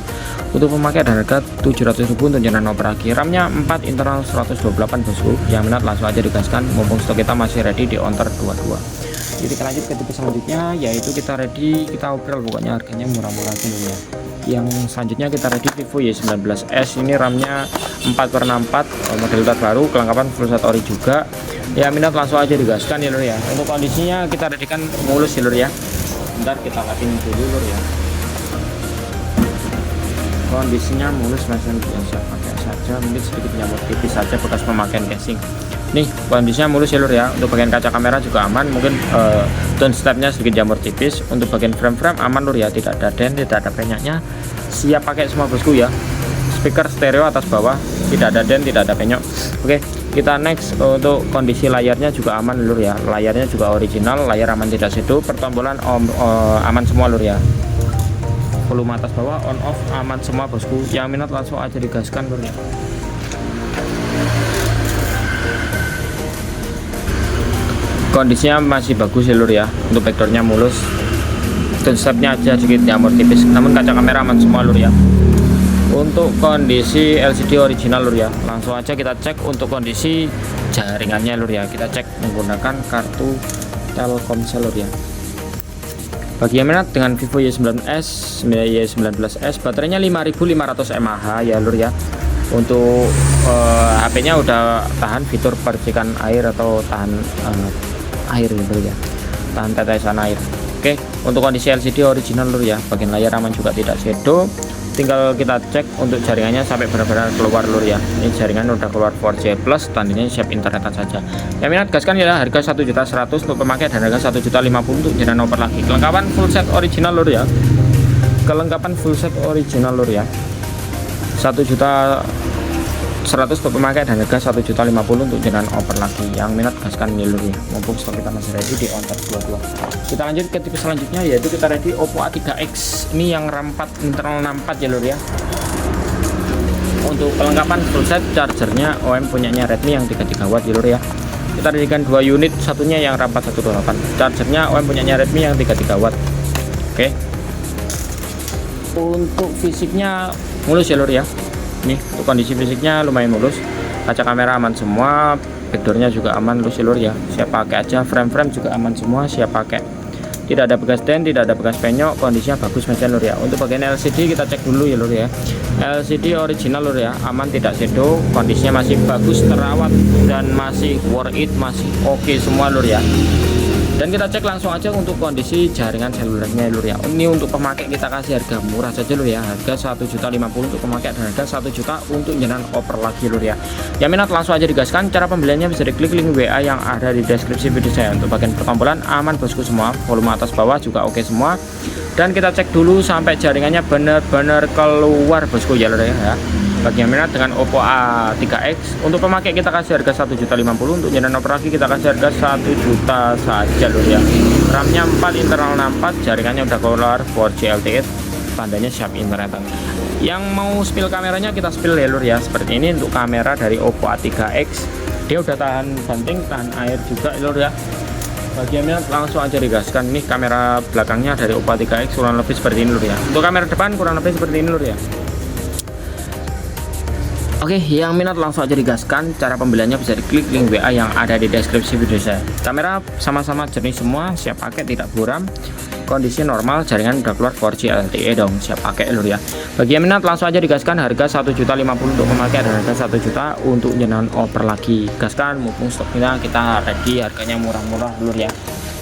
untuk pemakai dan harga 700.000 untuk jenengan over lagi. RAM-nya 4, internal 128 bosku. Yang minat langsung aja digaskan, mumpung stok kita masih ready di Onter 22. Jadi kita lanjut ke tipe selanjutnya, yaitu kita ready, kita obrol pokoknya harganya murah-murah dulu ya. Yang selanjutnya kita ready Vivo Y19s, ini RAM-nya 4/64, model terbaru, kelengkapan full set ori juga. Ya minat langsung aja digaskan ya lur ya. Untuk kondisinya kita readykan mulus ya lur ya. Bentar kita katin dulu lur ya. Kondisinya mulus masih biasa pakai saja, mungkin sedikit nyamuk tipis saja bekas pemakaian casing. Nih kondisinya mulus ya lur ya. Untuk bagian kaca kamera juga aman, mungkin tone stepnya sedikit jamur tipis. Untuk bagian frame aman lur ya, tidak ada dent, tidak ada penyaknya, siap pakai semua bosku ya. Speaker stereo atas bawah, tidak ada dent, tidak ada penyok. Oke, kita next. Untuk kondisi layarnya juga aman lur ya, layarnya juga original, layar aman tidak shadow, pertombolan aman semua lur ya. Volume atas bawah on off aman semua bosku. Yang minat langsung aja digaskan lur ya. Kondisinya masih bagus ya lur ya. Untuk backdoornya mulus, stepnya aja sedikit jamur tipis, namun kaca kamera aman semua lur ya. Untuk kondisi LCD original lur ya, langsung aja kita cek untuk kondisi jaringannya lur ya. Kita cek menggunakan kartu Telkomsel lur ya. Bagi yang minat dengan Vivo Y19s, Y19s, baterainya 5500 mAh ya lur ya. Untuk HP-nya udah tahan fitur percikan air atau tahan air gitu ya, tahan tetesan air. Oke, untuk kondisi LCD original lur ya, bagian layar aman juga tidak shadow. tinggal kita cek untuk jaringannya sampai benar-benar keluar lur ya. Ini jaringan udah keluar 4G plus, tandanya siap internetan saja. Yang minat gaskan ya, harga 1.100.000 untuk pemakai dan harga 1.050.000 untuk jaringan oper lagi. Kelengkapan full set original lur ya. Kelengkapan full set original lur ya. 1.100.000 untuk pemakai dan harga 1.050.000 untuk jaringan oper lagi. Yang minat gaskan ya lur ya. Mumpung stok kita masih ready di on 22. Kita lanjut ke tipe selanjutnya, yaitu kita ready Oppo A3X. Ini yang RAM 4 internal 64 ya lur ya. Untuk kelengkapan full set, chargernya OEM punyanya Redmi yang 33 watt ya lur ya. Kita readykan 2 unit, satunya yang RAM 4128. Chargernya OEM punyanya Redmi yang 33 watt. Oke. Untuk fisiknya mulus ya lur ya. Nih, untuk kondisi fisiknya lumayan mulus. Kaca kamera aman semua, backdoornya juga aman lur ya. Siap pakai aja, frame-frame juga aman semua, siap pakai. Tidak ada bekas den, tidak ada bekas penyok, kondisinya bagus macam lur ya. Untuk bagian LCD kita cek dulu ya lur ya. LCD original lur ya, aman tidak shadow, kondisinya masih bagus, terawat dan masih worth it, masih oke semua lur ya. Dan kita cek langsung aja untuk kondisi jaringan selulernya lur ya. Ini untuk pemakai kita kasih harga murah saja lur ya. Harga 1.050.000 untuk pemakai dan harga 1 juta untuk jaringan oper lagi lur ya. Yang minat langsung aja digaskan. Cara pembeliannya bisa diklik link WA yang ada di deskripsi video saya. Untuk bagian pertombolan aman bosku semua. Volume atas bawah juga oke semua. Dan kita cek dulu sampai jaringannya benar-benar keluar bosku ya lur ya. Bagi yang minat dengan Oppo A3X, untuk pemakai kita kasih harga 1.050.000, untuk jaringan oper lagi kita kasih harga 1 juta saja lur ya. RAM-nya 4 internal 64, jaringannya udah keluar 4G LTE, tandanya siap internet. Yang mau spill kameranya kita spill ya lur ya. Seperti ini untuk kamera dari Oppo A3X, dia udah tahan banting, tahan air juga lur ya. Bagi yang minat langsung aja digaskan. Nih kamera belakangnya dari Oppo A3X kurang lebih seperti ini lur ya. Untuk kamera depan kurang lebih seperti ini lur ya. Oke, yang minat langsung aja digaskan. Cara pembeliannya bisa diklik link WA yang ada di deskripsi video saya. Kamera sama-sama jernih semua, siap pakai, tidak buram. Kondisi normal, jaringan udah keluar 4G LTE dong, siap pakai lur ya. Bagi yang minat langsung aja digaskan, harga 1.050.000 untuk memakai dan harga 1 juta untuk jaringan oper lagi. Gaskan, mumpung stok kita ready, harganya murah-murah lur ya.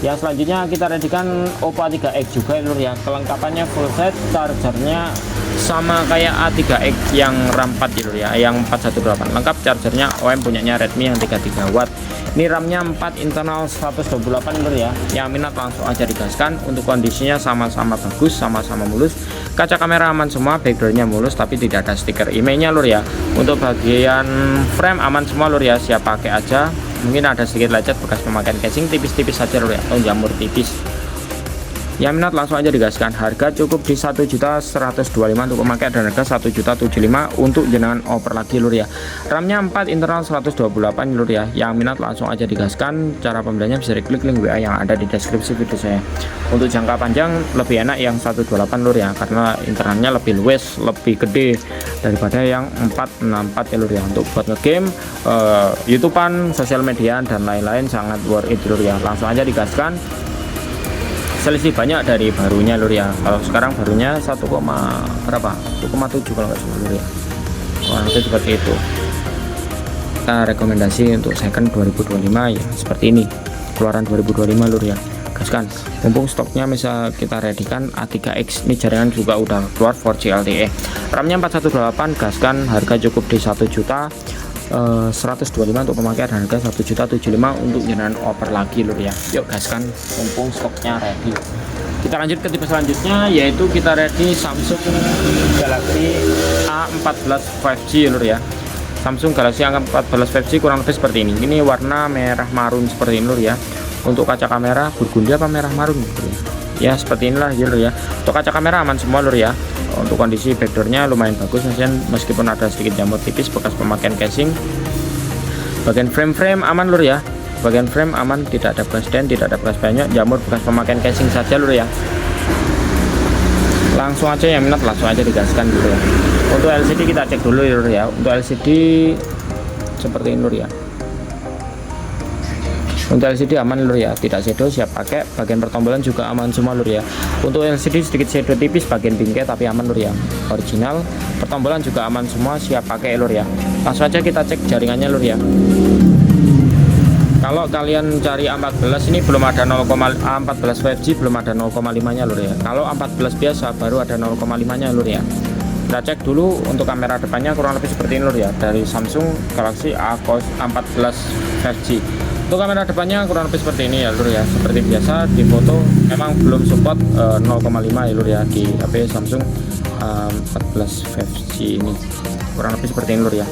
Yang selanjutnya kita readykan Oppo A3X juga lur ya. Kelengkapannya full set, chargernya sama kayak A3X yang RAM 4 lur ya, yang 4128. Lengkap chargernya OEM punyanya Redmi yang 33 watt. Ini RAM-nya 4 internal 128 lur ya. Yang minat langsung aja digaskan. Untuk kondisinya sama-sama bagus, sama-sama mulus. Kaca kamera aman semua, backgroundnya mulus tapi tidak ada stiker emailnya lur ya. Untuk bagian frame aman semua lur ya, siap pakai aja. Mungkin ada sedikit lecet bekas pemakaian casing, tipis-tipis saja lur ya, atau jamur tipis. Yang minat langsung aja digaskan, harga cukup di 1.125.000 untuk pemakai dan harga 1.075.000 untuk jenengan oper lagi lur ya. RAM-nya 4 internal 128 lur ya. Yang minat langsung aja digaskan. Cara pembeliannya bisa diklik link WA yang ada di deskripsi video saya. Untuk jangka panjang lebih enak yang 128 lur ya, karena internalnya lebih luas, lebih gede daripada yang 464 ya lur ya. Untuk buat ngegame, YouTubean, sosial media dan lain-lain sangat worth it lur ya. Langsung aja digaskan. Selisih banyak dari barunya lur ya. Kalau sekarang barunya 1, berapa? 1,7 kalau nggak salah lur ya. Wah, itu seperti itu. Kita rekomendasi untuk second 2025 ya seperti ini. Keluaran 2025 lur ya. Gaskan. Mumpung stoknya bisa kita readykan A3X. Ini jaringan juga udah keluar 4G LTE. RAM-nya 418, gaskan. Harga cukup di 1 juta 125 untuk pemakai dan harga 1.075.000 untuk jaringan oper lagi lur ya. Yuk gaskan, mumpung stoknya ready. Kita lanjut ke tipe selanjutnya, yaitu kita ready Samsung Galaxy A14 5G lur ya. Samsung Galaxy A14 5G kurang lebih seperti ini. Ini warna merah marun seperti ini lur ya. Untuk kaca kamera burgundy apa merah marun lur ya. Ya seperti inilah ya lur ya. Untuk kaca kamera aman semua lur ya. Untuk kondisi backdoornya lumayan bagus meskipun ada sedikit jamur tipis bekas pemakaian casing. Bagian frame aman lur ya. Bagian frame aman, tidak ada bekas den, tidak ada bekas banyak jamur bekas pemakaian casing saja lur ya. Langsung aja yang minat langsung aja digaskan dulu ya. Untuk LCD kita cek dulu lur ya. Untuk LCD seperti ini lur ya. Untuk LCD aman lur ya, tidak shadow, siap pakai. Bagian pertombolan juga aman semua lur ya. Untuk LCD sedikit shadow tipis bagian bingkai tapi aman lur ya. Original, pertombolan juga aman semua, siap pakai lur ya. Langsung aja kita cek jaringannya lur ya. Kalau kalian cari A14 ini belum ada 0,14 5G belum ada 0,5 nya lur ya. Kalau A14 biasa baru ada 0,5 nya lur ya. Kita cek dulu untuk kamera depannya kurang lebih seperti ini lur ya, dari Samsung Galaxy A14 5G. Untuk kamera depannya kurang lebih seperti ini ya lur ya. Seperti biasa di foto memang belum support 0,5 ya lur ya di HP Samsung 14 5G ini. Kurang lebih seperti ini lur ya.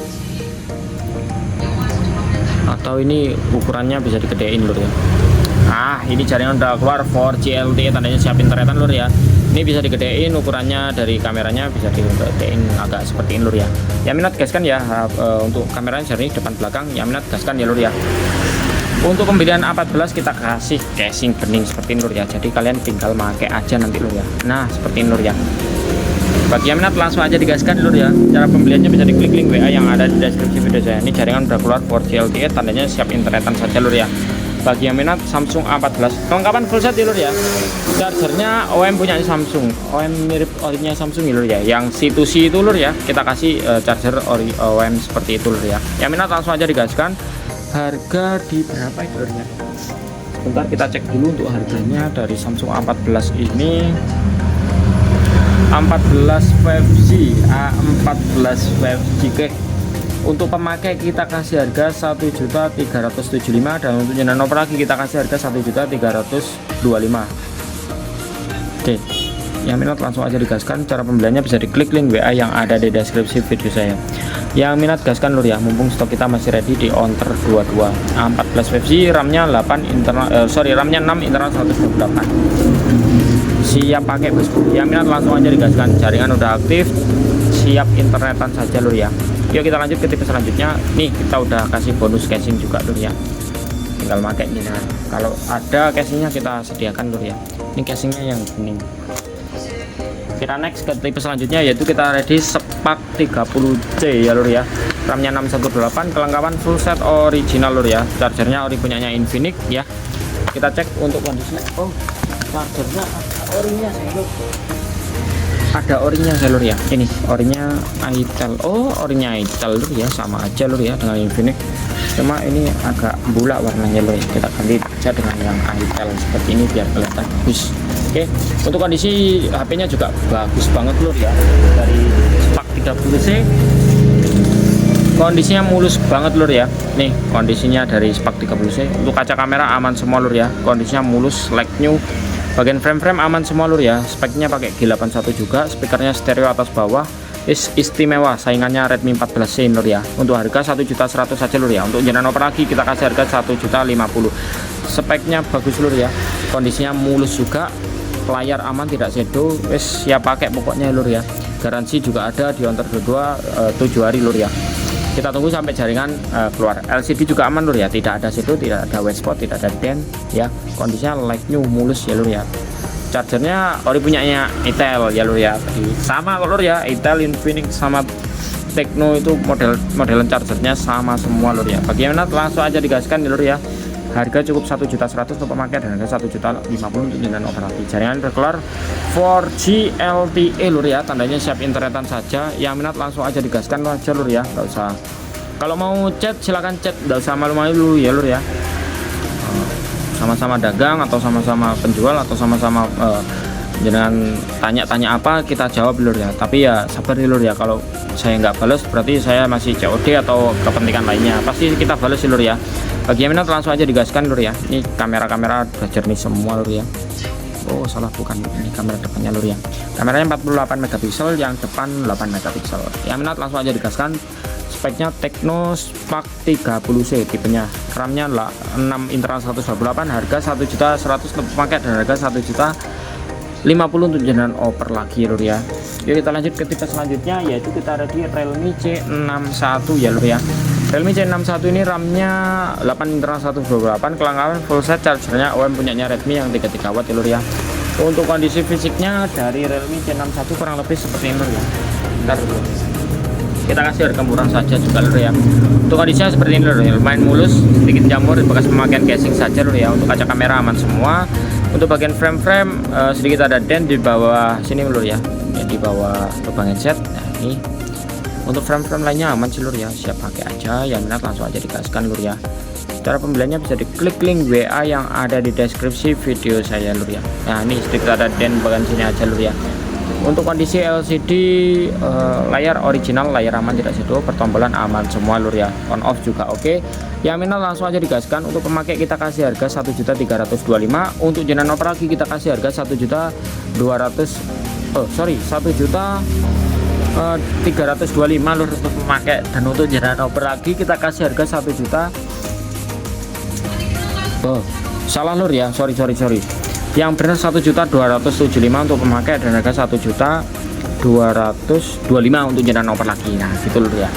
Atau ini ukurannya bisa digedein lur ya. Ini jaringan udah keluar 4G LTE, tandanya siap internetan lur ya. Ini bisa digedein ukurannya, dari kameranya bisa digedein agak seperti ini lur ya. Yang minat gaskan ya, untuk kameranya jernih depan belakang, yang minat gaskan ya lur ya. Untuk pembelian A14 kita kasih casing bening seperti ini lur ya. Jadi kalian tinggal pakai aja nanti lur ya. Nah seperti ini lur ya. Bagi yang minat langsung aja digaskan lur ya. Cara pembeliannya bisa diklik link WA yang ada di deskripsi video saya. Ini jaringan udah keluar 4G LTE, tandanya siap internetan saja lur ya. Bagi yang minat Samsung A14, kelengkapan full set ya lur ya. Chargernya OEM punya Samsung, OEM mirip orinya Samsung ya lur ya. Yang C2C itu lur ya, kita kasih charger OEM seperti itu lur ya. Yang minat langsung aja digaskan. Harga di berapa itu lur ya? Bentar kita cek dulu untuk harganya. Dari Samsung A14 ini, A14 5G, A14 5G ke. Untuk pemakai kita kasih harga 1.375.000, dan untuk nyenenop lagi kita kasih harga 1.325.000. Oke, yang minat langsung aja digaskan. Cara pembeliannya bisa diklik link WA yang ada di deskripsi video saya. Yang minat gaskan lur ya, mumpung stok kita masih ready di Onter 22. A14 5G, RAM-nya 8 internal, RAM-nya 6 internal 128. Siap pakai bosku. Yang minat langsung aja digaskan. Jaringan udah aktif, siap internetan saja lur ya. Yuk kita lanjut ke tipe selanjutnya. Nih kita udah kasih bonus casing juga lur ya, tinggal pakai ini. Nah, kalau ada casingnya kita sediakan lur ya. Ini casingnya yang kuning. Kita next ke tipe selanjutnya, yaitu kita ready Spark 30C ya lur ya. RAM-nya 618, kelengkapan full set original lur ya. Chargernya ori punyanya Infinix ya. Kita cek untuk kondisinya. Oh, chargernya orinya lur. Ada orinya lur ya. Ini orinya Itel. Oh, orinya Itel lur ya, sama aja lur ya dengan Infinix. Cuma ini agak bulak warnanya lur. Kita ganti aja dengan yang Itel seperti ini biar kelihatan bagus. Oke, untuk kondisi HP-nya juga bagus banget lur ya. Dari Spark 30C kondisinya mulus banget lur ya. Nih kondisinya dari Spark 30C. Untuk kaca kamera aman semua lur ya. Kondisinya mulus, like new. Bagian frame aman semua lur ya. Speknya pakai G81 juga. Speakernya stereo atas bawah. Istimewa, saingannya Redmi 14C lur ya. Untuk harga 1.100.000 saja lur ya. Untuk jenengan lagi kita kasih harga 1.050.000. Speknya bagus lur ya. Kondisinya mulus juga. Layar aman, tidak shadow. Siap pakai pokoknya lur ya. Garansi juga ada di Onter 22 7 hari lur ya. Kita tunggu sampai jaringan keluar. LCD juga aman lur ya, tidak ada shadow, tidak ada white spot, tidak ada dent ya. Kondisinya like new, mulus ya lur ya. Chargernya ori punyanya Itel ya lur ya. Sama lur ya, Itel, Infinix sama Tecno itu modelan chargernya sama semua lur ya. Bagi yang minat langsung aja digaskan ya lur ya. Harga cukup 1.100.000 untuk pemakai dan harga 1.050.000 untuk jenengan operasi. Jaringan berkelar 4G LTE lur ya, tandanya siap internetan saja. Yang minat langsung aja digaskan aja lur ya, nggak usah. Kalau mau chat silakan chat, nggak usah malu-malu ya lur ya. Sama-sama dagang atau sama-sama penjual atau sama-sama jenengan tanya-tanya apa kita jawab lur ya. Tapi ya sabar lur ya, kalau saya nggak balas berarti saya masih COD atau kepentingan lainnya, pasti kita balas lur ya. Bagi yang minat langsung aja digaskan lur ya. Ini kamera udah jernih semua lur ya. Oh salah, bukan ini kamera depannya lur ya. Kameranya 48 megapiksel, yang depan 8 megapiksel. Yang minat langsung aja digaskan. Speknya Tecno Spark 30C tipenya. RAM-nya 6 internal 128, harga 1.100.000 untuk paket dan harga 1.050.000 untuk jenengan oper lagi lur ya. Yuk kita lanjut ke tipe selanjutnya, yaitu kita ready Realme C61 ya lur ya. Realme C61 ini RAM-nya 8 internal 128, kelengkapan full set, chargernya OEM punyanya Redmi yang 33 watt ya lur ya. Untuk kondisi fisiknya dari Realme C61 kurang lebih seperti ini lur ya. Bentar dulu. Kita kasih harga murah saja juga lur ya. Untuk kondisinya seperti ini lur ya, lumayan mulus, sedikit jamur, bekas pemakaian casing saja lur ya. Untuk kaca kamera aman semua. Untuk bagian frame sedikit ada dent di bawah sini lur ya, di bawah lubang headset. Nah ini untuk frame lainnya aman sih lur ya, siap pakai aja. Yang minat langsung aja digaskan lur ya. Cara pembeliannya bisa diklik link WA yang ada di deskripsi video saya lur ya. Nah ini sedikit ada dent bagian sini aja lur ya. Untuk kondisi LCD layar original, layar aman tidak sedo, pertombolan aman semua lur ya, on off juga oke. Yang minat langsung aja digaskan. Untuk pemakai kita kasih harga 1.325.000, untuk jenengan operasi kita kasih harga 1.325.000 lur untuk pemakai, dan untuk jenengan operasi kita kasih harga 1 juta. Salah lur ya, sorry. Yang benar 1.275.000 untuk pemakai, dan harga 1.225.000 untuk jenengan operasi. Nah, gitu lur ya.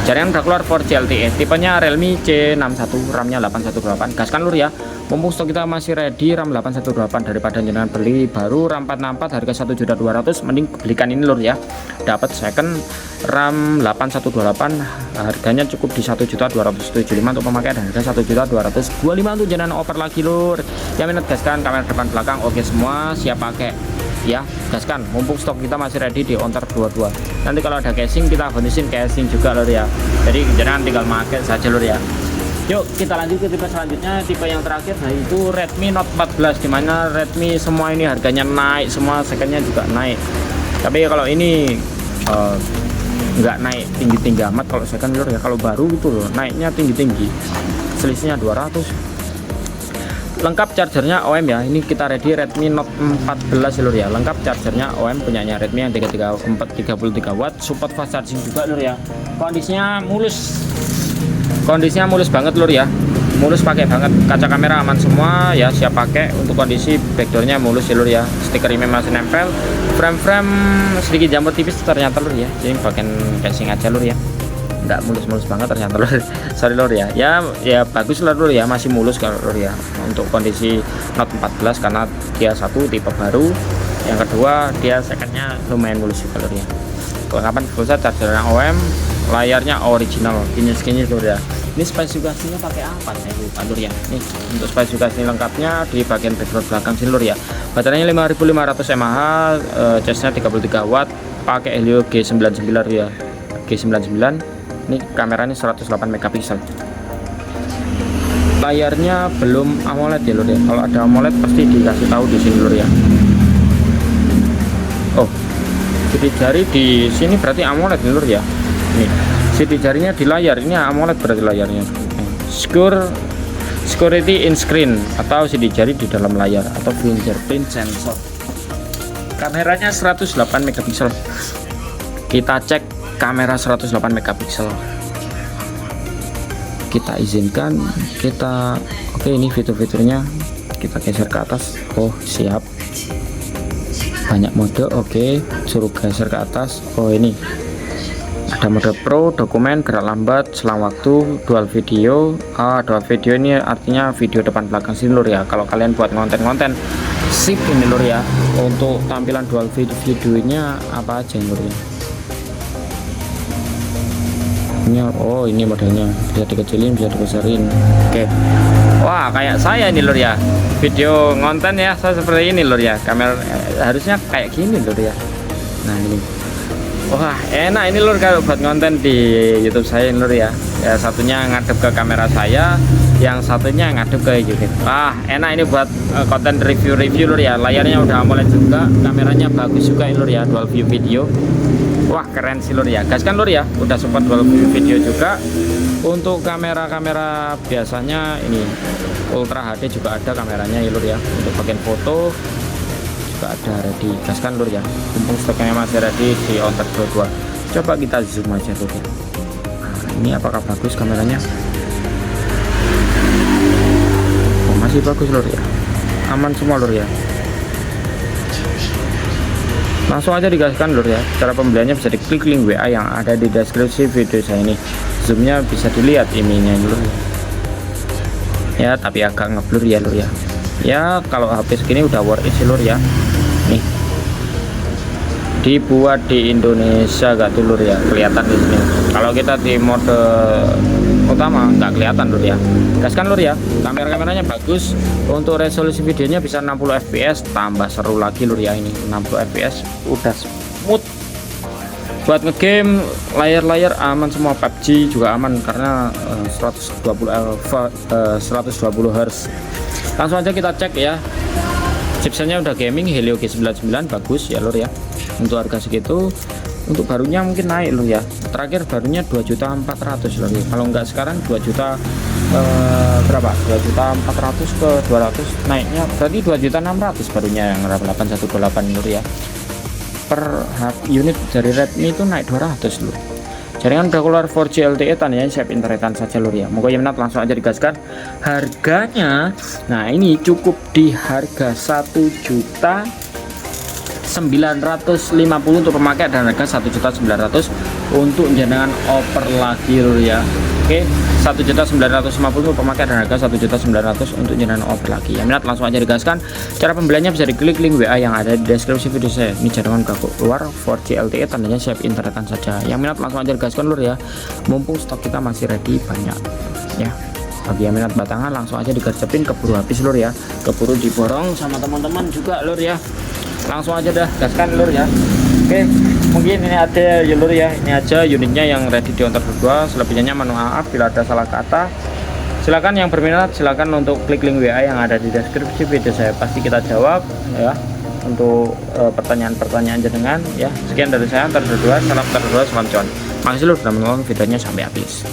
Jaringan udah keluar 4G LTE, tipenya Realme C61, RAM-nya 818. Gaskan lur ya. Mumpung stok kita masih ready, RAM 818, daripada jenengan beli baru RAM 464 harga 1.200.000, mending belikan ini lur ya. Dapat second RAM 818, harganya cukup di 1.275.000 untuk pemakai, dan harga 1.225.000 untuk jenengan oper lagi lur. Yang minat gaskan, kamera depan belakang oke semua, siap pakai ya, gaskan. Mumpung stok kita masih ready di Ontar 22. Nanti kalau ada casing kita bonusin casing juga lur ya, jadi jangan tinggal pakai saja lur ya. Yuk kita lanjut ke tipe selanjutnya, tipe yang terakhir, yaitu Redmi Note 14, dimana Redmi semua ini harganya naik semua, secondnya juga naik. Tapi kalau ini nggak naik tinggi-tinggi amat kalau second lur ya. Kalau baru itu loh naiknya tinggi-tinggi, selisihnya 200. Lengkap chargernya OM ya. Ini kita ready Redmi Note 14 lur ya. Lengkap chargernya OM, punyanya Redmi yang 33 watt, support fast charging juga lur ya. Kondisinya mulus banget lur ya. Mulus pakai banget, kaca kamera aman semua ya, siap pakai. Untuk kondisi backdoornya mulus ya lur ya. Stiker IMEI masih nempel. Frame sedikit jamur tipis ternyata lur ya. Jadi bagian casing aja lur ya. Nggak mulus banget ternyata lur. Sorry lur ya. Ya bagus lah lur ya, masih mulus kalau lur ya. Untuk kondisi Note 14 karena dia satu tipe baru, yang kedua dia secondnya lumayan mulus juga lur ya. Kelengkapan pulsa, chargernya OM, layarnya original, kinyis lur ya. Ini spesifikasinya pakai apa saya lupa lur ya. Nih untuk spesifikasi lengkapnya di bagian background belakang sini lur ya. Baterainya 5500 mAh, charge-nya 33 watt, pakai Helio G99 lur ya. G99. Ini kameranya 108 megapiksel. Layarnya belum AMOLED ya lur ya. Kalau ada AMOLED pasti dikasih tahu di sini lur ya. Oh, sidik jari di sini berarti AMOLED lur ya. Nih, sidik jarinya di layar ini AMOLED berarti layarnya. Security in screen atau sidik jari di dalam layar atau fingerprint sensor. Kameranya 108 megapiksel. Kita cek kamera 108 megapiksel. Kita izinkan, oke, ini fitur-fiturnya kita geser ke atas. Oh siap, banyak mode, oke, suruh geser ke atas. Oh ini ada mode pro, dokumen, gerak lambat, selang waktu, dual video. Dual video ini artinya video depan belakang sini lur ya. Kalau kalian buat konten sip ini lur ya. Untuk tampilan dual videonya apa aja lur ya. Oh ini modelnya bisa dikecilin, bisa dibesarin. Oke. Wah kayak saya ini lur ya, video ngonten ya, saya seperti ini lur ya. Kamera harusnya kayak gini lur ya. Nah ini, wah enak ini lur kalau buat ngonten di YouTube saya lur ya. Ya satunya ngadep ke kamera saya, yang satunya ngadep ke YouTube. Enak ini buat konten review lur ya. Layarnya udah AMOLED juga, kameranya bagus juga lur ya, dual view video. Wah keren sih lur ya, gaskan lur ya, udah support dual view video juga. Untuk kamera biasanya ini Ultra HD juga ada kameranya ya lur ya. Untuk bagian foto juga ada ready, gaskan lur ya. Mumpung stoknya masih ready di Ontar 22. Coba kita zoom aja lur ya. Nah, ini apakah bagus kameranya? Oh, masih bagus lur ya, aman semua lur ya. Langsung aja digaskan lur ya. Cara pembeliannya bisa diklik link WA yang ada di deskripsi video saya ini. Zoomnya bisa dilihat ininya lur ya, tapi agak ngeblur ya lur ya. Ya kalau HP segini udah worth it sih lur ya. Nih dibuat di Indonesia gak tuh lur ya, kelihatan di sini. Kalau kita di mode utama nggak kelihatan lur ya. Gaskan lur ya, kameranya bagus. Untuk resolusi videonya bisa 60 fps, tambah seru lagi lur ya. Ini 60 fps udah smooth. Buat ngegame layar aman semua, PUBG juga aman karena 120 Hz. Langsung aja kita cek ya. Chipsetnya udah gaming, Helio G99 bagus ya lur ya. Untuk harga segitu, untuk barunya mungkin naik loh ya. Terakhir barunya 2.400.000 loh. Kalau nggak sekarang 2 juta berapa? 2.400.000 ke 200 naiknya berarti 2.600.000 barunya yang RAM 8128 loh ya. Per unit dari Redmi itu naik 200 loh. Jaringan udah keluar 4G LTE, tandanya siap internetan saja lur ya. Moga ya minat langsung aja digaskan. Harganya, nah ini cukup di harga 1.950.000 untuk pemakai dan harga 1.900.000 untuk jenengan oper lagi lur ya. Oke, 1.950.000 untuk pemakai dan harga 1.900.000 untuk jenengan oper lagi. Ya minat langsung aja digaskan. Cara pembeliannya bisa diklik link WA yang ada di deskripsi video saya. Ini jaringan udah keluar 4G LTE, tandanya siap internetan saja. Yang minat langsung aja digaskan lur ya. Mumpung stok kita masih ready banyak ya. Bagi yang minat batangan langsung aja digercepin, keburu habis lur ya. Keburu diborong sama teman-teman juga lur ya. Langsung aja dah gaskan lur ya. Oke, mungkin ini ada ya lur ya, ini aja unitnya yang ready di order berdua. Selebihnya mohon maaf bila ada salah kata. Silakan yang berminat silakan untuk klik link WA yang ada di deskripsi video saya, pasti kita jawab ya untuk pertanyaan-pertanyaan jenengan ya. Sekian dari saya, antar berdua, salam cuan. Makasih lur sudah menonton videonya sampai habis.